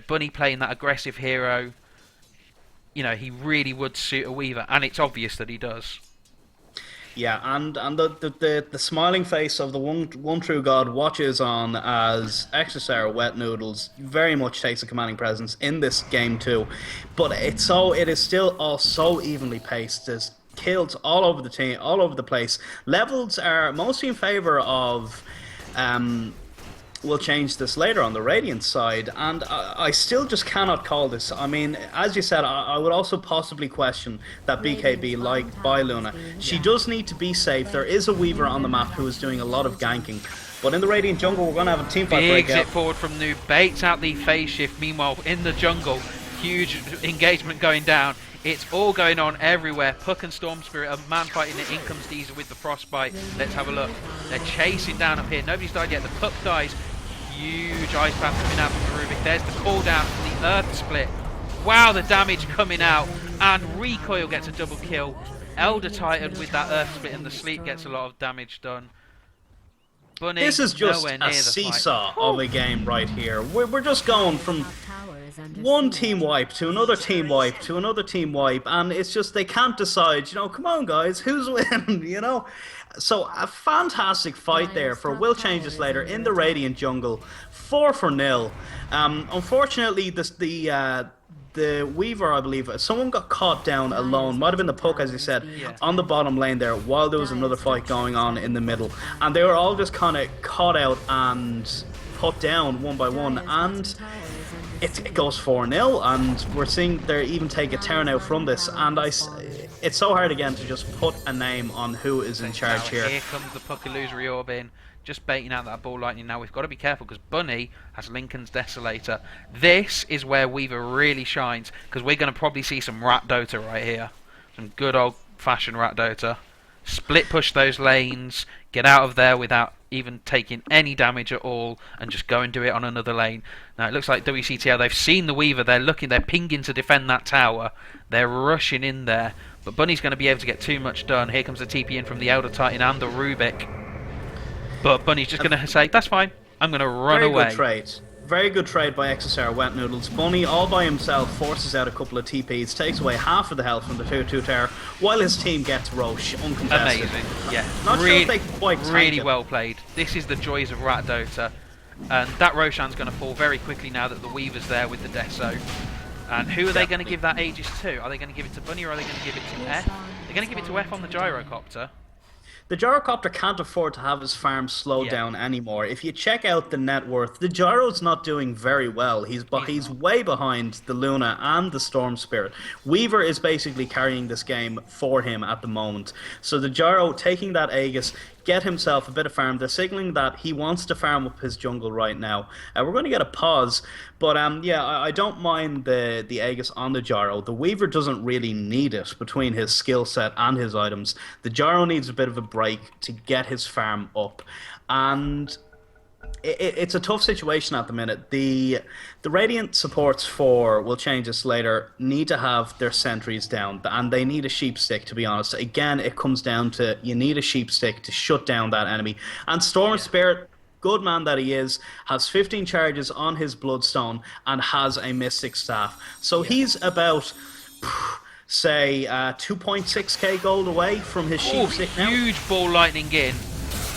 Bunny playing that aggressive hero, he really would suit a Weaver, and it's obvious that he does. Yeah, and the smiling face of the one true god watches on as Exorcist Wet Noodles very much takes a commanding presence in this game too. But it is still all so evenly paced. There's kills all over the team, all over the place. Levels are mostly in favor of we'll change this later on the Radiant side, and I still just cannot call this. I mean, as you said, I would also possibly question that BKB like by Luna. She does need to be safe. There is a Weaver on the map who is doing a lot of ganking, but in the Radiant jungle we're going to have a team fight breakout. Big zip forward from Noob, baits out the phase shift. Meanwhile, in the jungle, huge engagement going down. It's all going on everywhere. Puck and Storm Spirit are man fighting it. In comes Deezer with the Frostbite. Let's have a look. They're chasing down up here. Nobody's died yet. The Puck dies. Huge ice path coming out from the Rubik. There's the cooldown from the Earth Split. Wow, the damage coming out. And Recoil gets a double kill. Elder Titan with that Earth Split and the Sleep gets a lot of damage done. Bunny, this is just a seesaw of a game right here. We're just going from one team wipe to another team wipe to another team wipe, and it's just they can't decide, come on guys, who's winning, So a fantastic fight there for Will Change This Later in the Radiant jungle, 4-0. Unfortunately, the Weaver, I believe, someone got caught down alone. Might have been the Puck, as you said, on the bottom lane there, while there was another fight going on in the middle. And they were all just kind of caught out and put down one by one. And it goes 4-0, and we're seeing they even take a turn out from this. And it's so hard again to just put a name on who is in charge here. Here comes the Puck illusory orb in. Just baiting out that ball lightning. Now we've got to be careful because Bunny has Lincoln's Desolator. This is where Weaver really shines, because we're going to probably see some Rat Dota right here. Some good old fashioned Rat Dota. Split push those lanes, get out of there without even taking any damage at all, and just go and do it on another lane. Now it looks like WCTL, they've seen the Weaver, they're pinging to defend that tower. They're rushing in there, but Bunny's going to be able to get too much done. Here comes the TP in from the Elder Titan and the Rubik. But Bunny's just going to say, that's fine, I'm going to run away. Very good trade. Very good trade by XSR Wet Noodles. Bunny, all by himself, forces out a couple of TPs, takes away half of the health from the 2-2 tower, while his team gets Roche uncontested. Amazing, yeah. Not really, sure if they can quite really well played. This is the joys of Rat Dota. And that Roshan's going to fall very quickly now that the Weaver's there with the Deso. And who are they going to give that Aegis to? Are they going to give it to Bunny or are they going to give it to F? They're going to give it to F on the Gyrocopter. The Gyrocopter can't afford to have his farm slow down anymore. If you check out the net worth, the Gyro's not doing very well. He's way behind the Luna and the Storm Spirit. Weaver is basically carrying this game for him at the moment. So the Gyro taking that Aegis, get himself a bit of farm. They're signaling that he wants to farm up his jungle right now. We're going to get a pause, but I don't mind the Aegis on the Gyro. The Weaver doesn't really need it between his skill set and his items. The Gyro needs a bit of a break to get his farm up. And It's a tough situation at the minute. The Radiant supports for, we'll change this later, need to have their sentries down, and they need a sheep stick, to be honest. Again, it comes down to you need a sheep stick to shut down that enemy. And Storm Spirit, good man that he is, has 15 charges on his Bloodstone and has a Mystic Staff. So he's about, say, 2.6k gold away from his sheep stick now. Huge ball lightning in.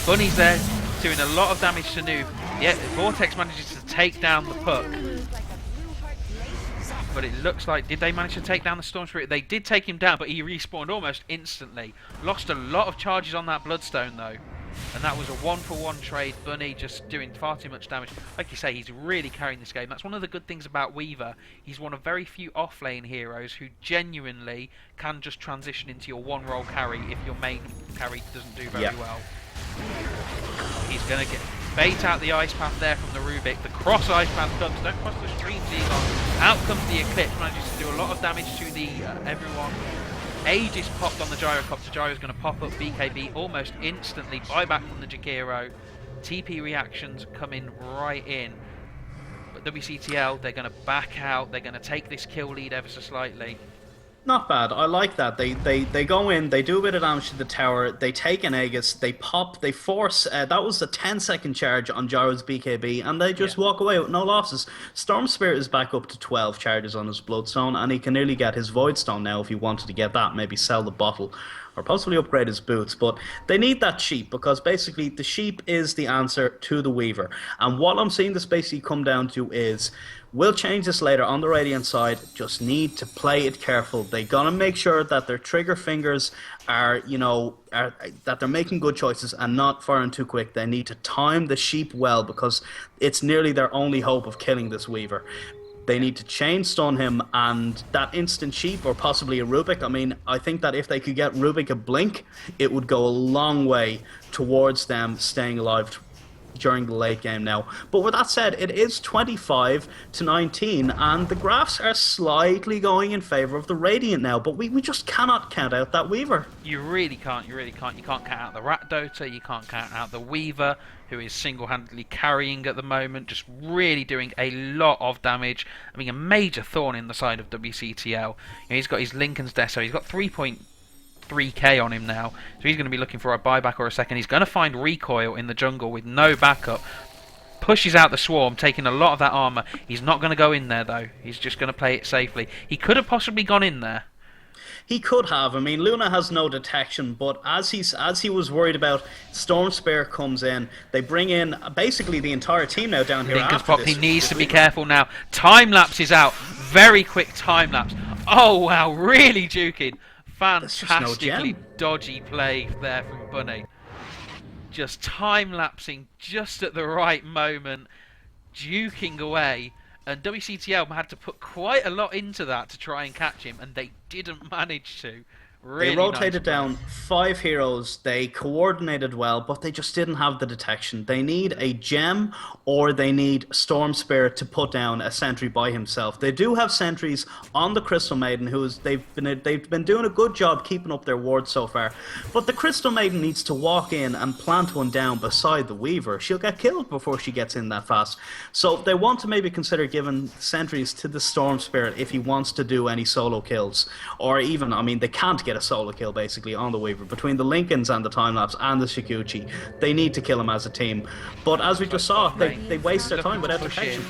Bunny's there doing a lot of damage to Noob. Yeah, Vortex manages to take down the Puck. But it looks like, did they manage to take down the Storm Spirit? They did take him down, but he respawned almost instantly. Lost a lot of charges on that Bloodstone though. And that was a 1-for-1 trade. Bunny just doing far too much damage. Like you say, he's really carrying this game. That's one of the good things about Weaver. He's one of very few off-lane heroes who genuinely can just transition into your one-role carry if your main carry doesn't do very well. He's going to get bait out the ice path there from the Rubik. The cross ice path comes. Don't cross the streams, Egon. Out comes the Eclipse. Manages to do a lot of damage to the everyone. Aegis popped on the Gyrocopter. Gyro's going to pop up BKB almost instantly. Buyback from the Jakiro. TP reactions coming right in. But WCTL, they're going to back out. They're going to take this kill lead ever so slightly. Not bad. I like that. They go in, they do a bit of damage to the tower, they take an Aegis, they pop, they force. That was a 10-second charge on Gyro's BKB, and they just walk away with no losses. Storm Spirit is back up to 12 charges on his Bloodstone, and he can nearly get his Voidstone now if he wanted to get that. Maybe sell the bottle, or possibly upgrade his boots. But they need that sheep, because basically the sheep is the answer to the Weaver. And what I'm seeing this basically come down to is, we'll change this later on the Radiant side, just need to play it careful. They gotta make sure that their trigger fingers are, that they're making good choices and not firing too quick. They need to time the sheep well, because it's nearly their only hope of killing this Weaver. They need to chain stun him, and that instant sheep, or possibly a Rubik. I mean, I think that if they could get Rubik a blink, it would go a long way towards them staying alive during the late game now. But with that said, it is 25-19, and the graphs are slightly going in favour of the Radiant now, but we just cannot count out that Weaver. You really can't, you can't count out the Rat Dota, you can't count out the Weaver, who is single-handedly carrying at the moment, just really doing a lot of damage. I mean, a major thorn in the side of WCTL. He's got his Lincoln's Death, so he's got 3.3k on him now, so he's going to be looking for a buyback or a second. He's going to find Recoil in the jungle with no backup. Pushes out the Swarm, taking a lot of that armor. He's not going to go in there though. He's just going to play it safely. He could have possibly gone in there. He could have. I mean, Luna has no detection, but as he was worried about, Storm Spirit comes in. They bring in basically the entire team now down here. Lincoln's popped. He needs to be careful now. Time lapse is out. Very quick time lapse. Oh wow, really juking. Fantastically dodgy play there from Bunny. Just time-lapsing just at the right moment, duking away, and WCTL had to put quite a lot into that to try and catch him, and they didn't manage to. Really they rotated nice down 5 heroes, they coordinated well, but they just didn't have the detection. They need a gem, or they need Storm Spirit to put down a sentry by himself. They do have sentries on the Crystal Maiden, they've been doing a good job keeping up their ward so far. But the Crystal Maiden needs to walk in and plant one down beside the Weaver. She'll get killed before she gets in that fast. So they want to maybe consider giving sentries to the Storm Spirit if he wants to do any solo kills. Or even, I mean, they can't get a solo kill basically on the Weaver. Between the Lincolns and the Time-Lapse and the Shikuchi, they need to kill him as a team. But as we just saw, they waste their time without detection.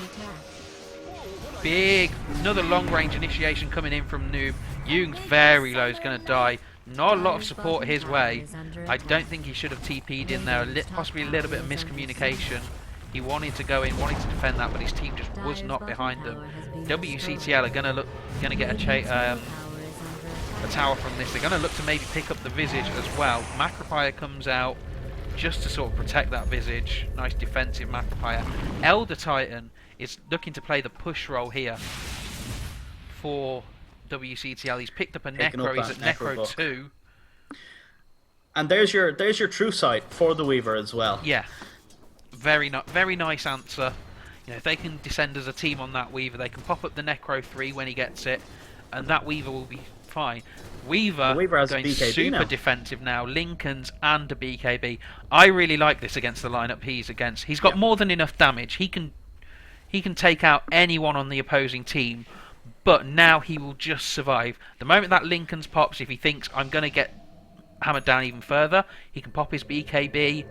Big, another long-range initiation coming in from Noob. Jung's very low, he's going to die. Not a lot of support his way. I don't think he should have TP'd in there. Possibly a little bit of miscommunication. He wanted to go in, wanted to defend that, but his team just was not behind them. WCTL are going to get a tower from this. They're going to look to maybe pick up the Visage as well. Macropire comes out just to sort of protect that Visage. Nice defensive Macropire. Elder Titan is looking to play the push role here for WCTL. He's picked up a Necro. He's at Necro 2. And there's your true sight for the Weaver as well. Yeah. Very nice answer. You know, if they can descend as a team on that Weaver, they can pop up the Necro 3 when he gets it, and that Weaver will be fine. Weaver has a going BKB super now. defensive now. Lincoln's and a BKB. I really like this against the lineup he's against. He's got more than enough damage. He can take out anyone on the opposing team, but now he will just survive. The moment that Lincoln's pops, if he thinks I'm going to get hammered down even further, he can pop his BKB,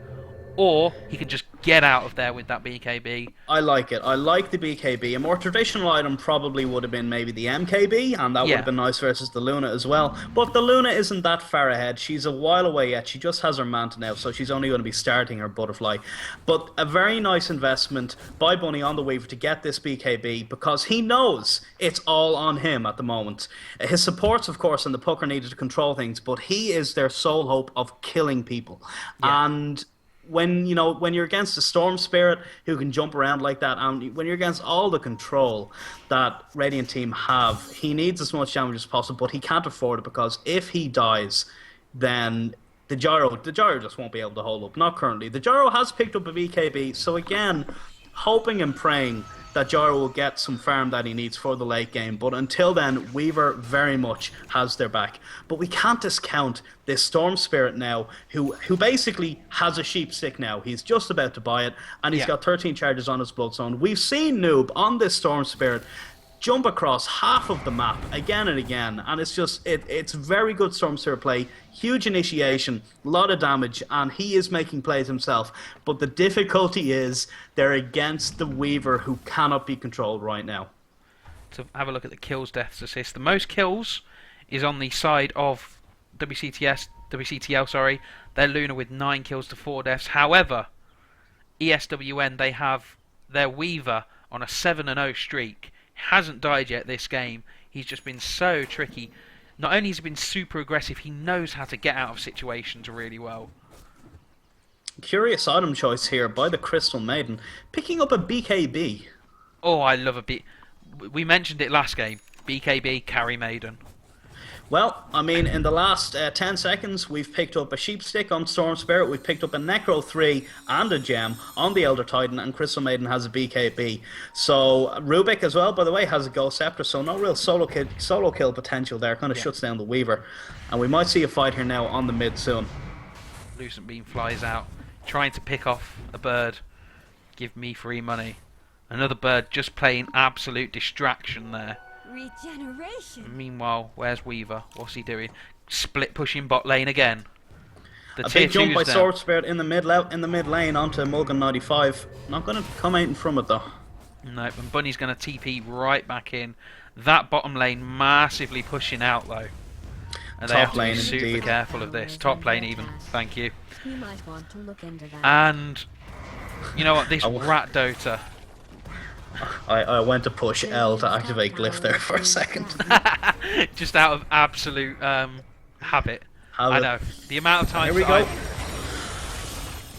or he can just get out of there with that BKB. I like it. I like the BKB. A more traditional item probably would have been maybe the MKB, and that would have been nice versus the Luna as well. But the Luna isn't that far ahead. She's a while away yet. She just has her Manta now, so she's only going to be starting her Butterfly. But a very nice investment by Bunny on the Weaver to get this BKB, because he knows it's all on him at the moment. His supports, of course, and the puck are needed to control things, but he is their sole hope of killing people. And when you're against a Storm Spirit who can jump around like that, and when you're against all the control that Radiant team have, he needs as much damage as possible, but he can't afford it, because if he dies, then the gyro just won't be able to hold up. Not currently. The gyro has picked up a BKB, so again, hoping and praying that Gyro will get some farm that he needs for the late game. But until then, Weaver very much has their back. But we can't discount this Storm Spirit now, who basically has a sheep stick now. He's just about to buy it, and he's got 13 charges on his Bloodstone. We've seen Noob on this Storm Spirit jump across half of the map again and again, and it's very good Storm Spirit play, huge initiation, a lot of damage, and he is making plays himself. But the difficulty is they're against the Weaver, who cannot be controlled right now. To have a look at the kills, deaths, assists, the most kills is on the side of WCTL, their Luna with 9 kills to 4 deaths. However, ESWN, they have their Weaver on a 7-0 streak. Hasn't died yet this game. He's just been so tricky. Not only has he been super aggressive, he knows how to get out of situations really well. Curious item choice here by the Crystal Maiden, picking up a BKB. Oh, I love a B. We mentioned it last game. BKB, carry Maiden. Well, I mean, in the last 10 seconds, we've picked up a Sheep Stick on Storm Spirit, we've picked up a Necro 3 and a Gem on the Elder Titan, and Crystal Maiden has a BKB. So, Rubik as well, by the way, has a Ghost Scepter, so no real solo kill potential there. Kind of shuts down the Weaver. And we might see a fight here now on the mid soon. Lucent Beam flies out, trying to pick off a bird. Give me free money. Another bird just playing absolute distraction there. Regeneration. Meanwhile, where's Weaver? What's he doing? Split pushing bot lane again. A big jump by Sword Spirit in the mid lane onto Mulligan 95. Not going to come out from it though. Nope, and Bunny's going to TP right back in. That bottom lane massively pushing out though. And they have to be super careful of this. Top lane even. Thank you. You might want to look into that. And you know what? This rat Dota. I went to push L to activate Glyph there for a second. Just out of absolute habit. I know. The amount of times. Here we go.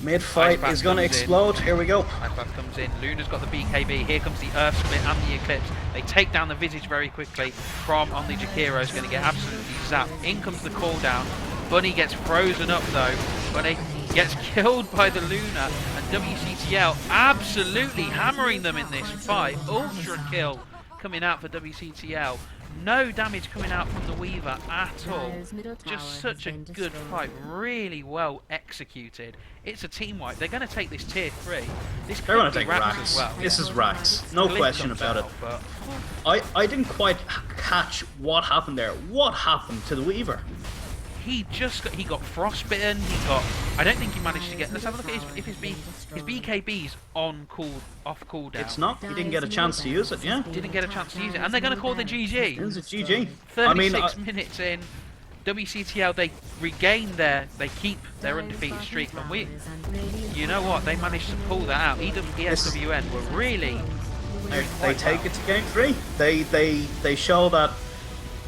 Mid-fight is going to explode. Here we go. Icepath comes in. Luna's got the BKB. Here comes the Earth Split and the Eclipse. They take down the Visage very quickly. From on the Jakiro is going to get absolutely zapped. In comes the cooldown. Bunny gets frozen up though. Bunny gets killed by the Luna, and WCTL absolutely hammering them in this fight. Ultra kill coming out for WCTL. No damage coming out from the Weaver at all. Just such a good fight. Really well executed. It's a team wipe. They're going to take this tier 3. They're going to take Rax as well. This is Rax. No question about it. I didn't quite catch what happened there. What happened to the Weaver? He got frostbitten. I don't think he managed to get. Let's have a look at his BKB's off cooldown. It's not. He didn't get a chance to use it. Yeah. Didn't get a chance to use it, and they're going to call the GG. It was a GG. 36 minutes in, WCTL they keep their undefeated streak, and you know what? They managed to pull that out. ESWN were really. They take it to game 3. They show that.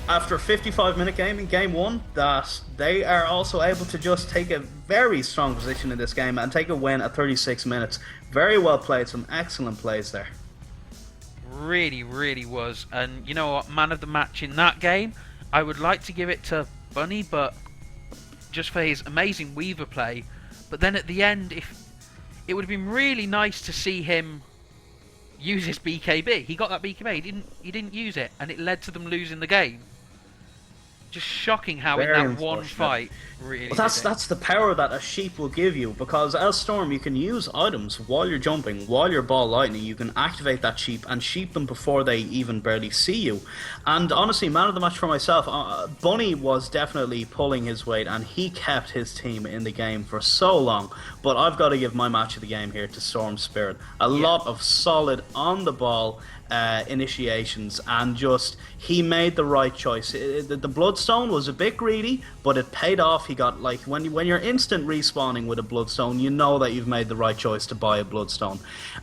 After a 55-minute game in Game 1, that they are also able to just take a very strong position in this game and take a win at 36 minutes. Very well played, some excellent plays there. Really, really was. And you know what, man of the match in that game, I would like to give it to Bunny, but just for his amazing Weaver play. But then at the end, it would have been really nice to see him use his BKB. He got that BKB, he didn't use it, and it led to them losing the game. Just shocking how in Very that one unfortunate. fight, really. Well, did it. that's the power that a sheep will give you, because as Storm you can use items while you're jumping, while you're ball lightning. You can activate that sheep and sheep them before they even barely see you. And honestly, man of the match for myself, Bunny was definitely pulling his weight, and he kept his team in the game for so long. But I've got to give my match of the game here to Storm Spirit. A lot of solid on the ball initiations, and just he made the right choice. The Bloodstone was a bit greedy, but it paid off. He got, like, when you're instant respawning with a Bloodstone, you know that you've made the right choice to buy a Bloodstone.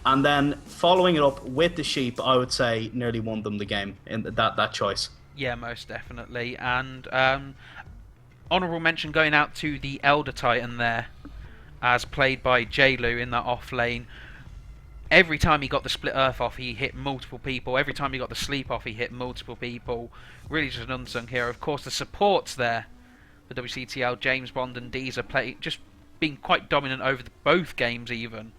And then following it up with the sheep, I would say nearly won them the game in that choice. Yeah, most definitely. And honourable mention going out to the Elder Titan there, as played by J-Lu in that off lane. Every time he got the split earth off, he hit multiple people. Every time he got the sleep off, he hit multiple people. Really just an unsung hero. Of course, the supports there for WCTL, James Bond and Deezer, just being quite dominant over both games even.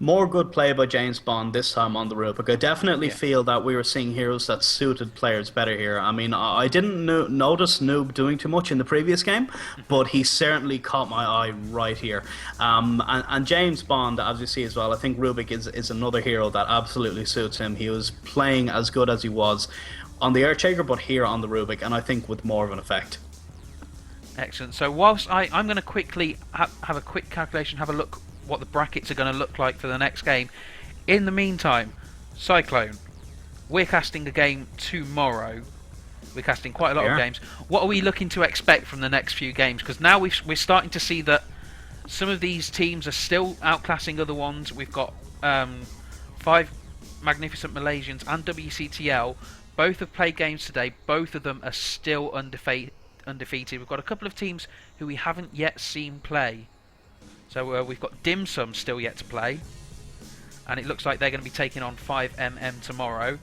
More good play by James Bond this time on the Rubik. I definitely feel that we were seeing heroes that suited players better here. I mean, I didn't notice Noob doing too much in the previous game, but he certainly caught my eye right here. And James Bond, as you see as well, I think Rubik is another hero that absolutely suits him. He was playing as good as he was on the Earthshaker, but here on the Rubik, and I think with more of an effect. Excellent. So whilst I'm going to quickly have a quick calculation, have a look what the brackets are going to look like for the next game. In the meantime, Cyclone, we're casting a game tomorrow. We're casting quite a lot of games. What are we looking to expect from the next few games? Because now we're starting to see that some of these teams are still outclassing other ones. We've got 5 Magnificent Malaysians and WCTL. Both have played games today. Both of them are still undefeated. We've got a couple of teams who we haven't yet seen play. So we've got Dim Sum still yet to play, and it looks like they're going to be taking on 5MM tomorrow.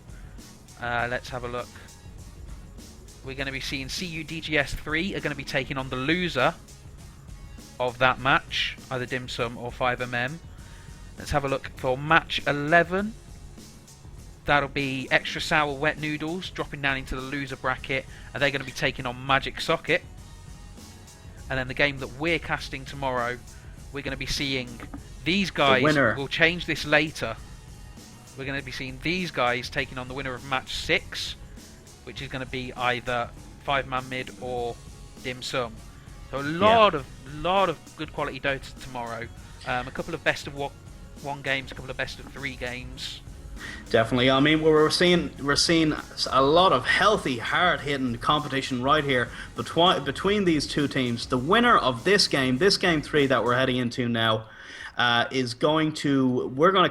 Let's have a look. We're going to be seeing CUDGS 3 are going to be taking on the loser of that match, either Dim Sum or 5MM. Let's have a look for match 11. That'll be Extra Sour Wet Noodles dropping down into the loser bracket, and they're going to be taking on Magic Socket. And then the game that we're casting tomorrow, we're going to be seeing these guys. The winner. We'll change this later. We're going to be seeing these guys taking on the winner of match 6, which is going to be either 5-man mid or Dim Sum. So a lot of good quality Dota tomorrow. A couple of best of one games, a couple of best of 3 games. Definitely. I mean, we're seeing a lot of healthy, hard-hitting competition right here between these two teams. The winner of this game 3 that we're heading into now, we're going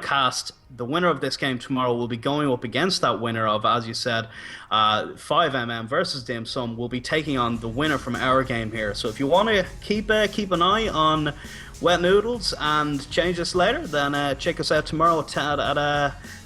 to cast the winner of this game tomorrow. Will be going up against that winner of, as you said, 5MM versus Dim Sum. Will be taking on the winner from our game here. So if you want to keep an eye on Wet Noodles and change this later, then check us out tomorrow at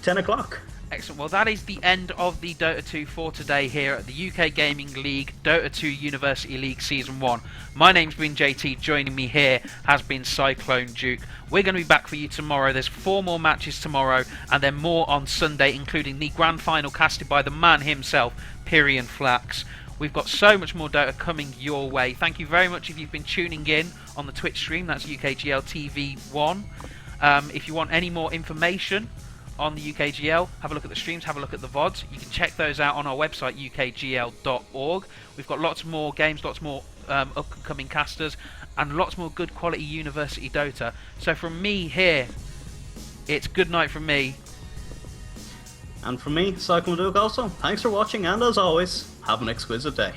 10 o'clock. Excellent. Well, that is the end of the Dota 2 for today here at the UK Gaming League Dota 2 University League Season 1. My name's been JT. Joining me here has been Cyclone Duke. We're going to be back for you tomorrow. There's 4 more matches tomorrow, and then more on Sunday, including the grand final casted by the man himself, Pyrian Flax. We've got so much more Dota coming your way. Thank you very much if you've been tuning in on the Twitch stream. That's UKGL TV 1. If you want any more information on the UKGL, have a look at the streams, have a look at the VODs. You can check those out on our website, ukgl.org. We've got lots more games, lots more upcoming casters, and lots more good quality University Dota. So from me here, it's good night from me. And from me, Cyclone Duke also, thanks for watching, and as always, have an exquisite day.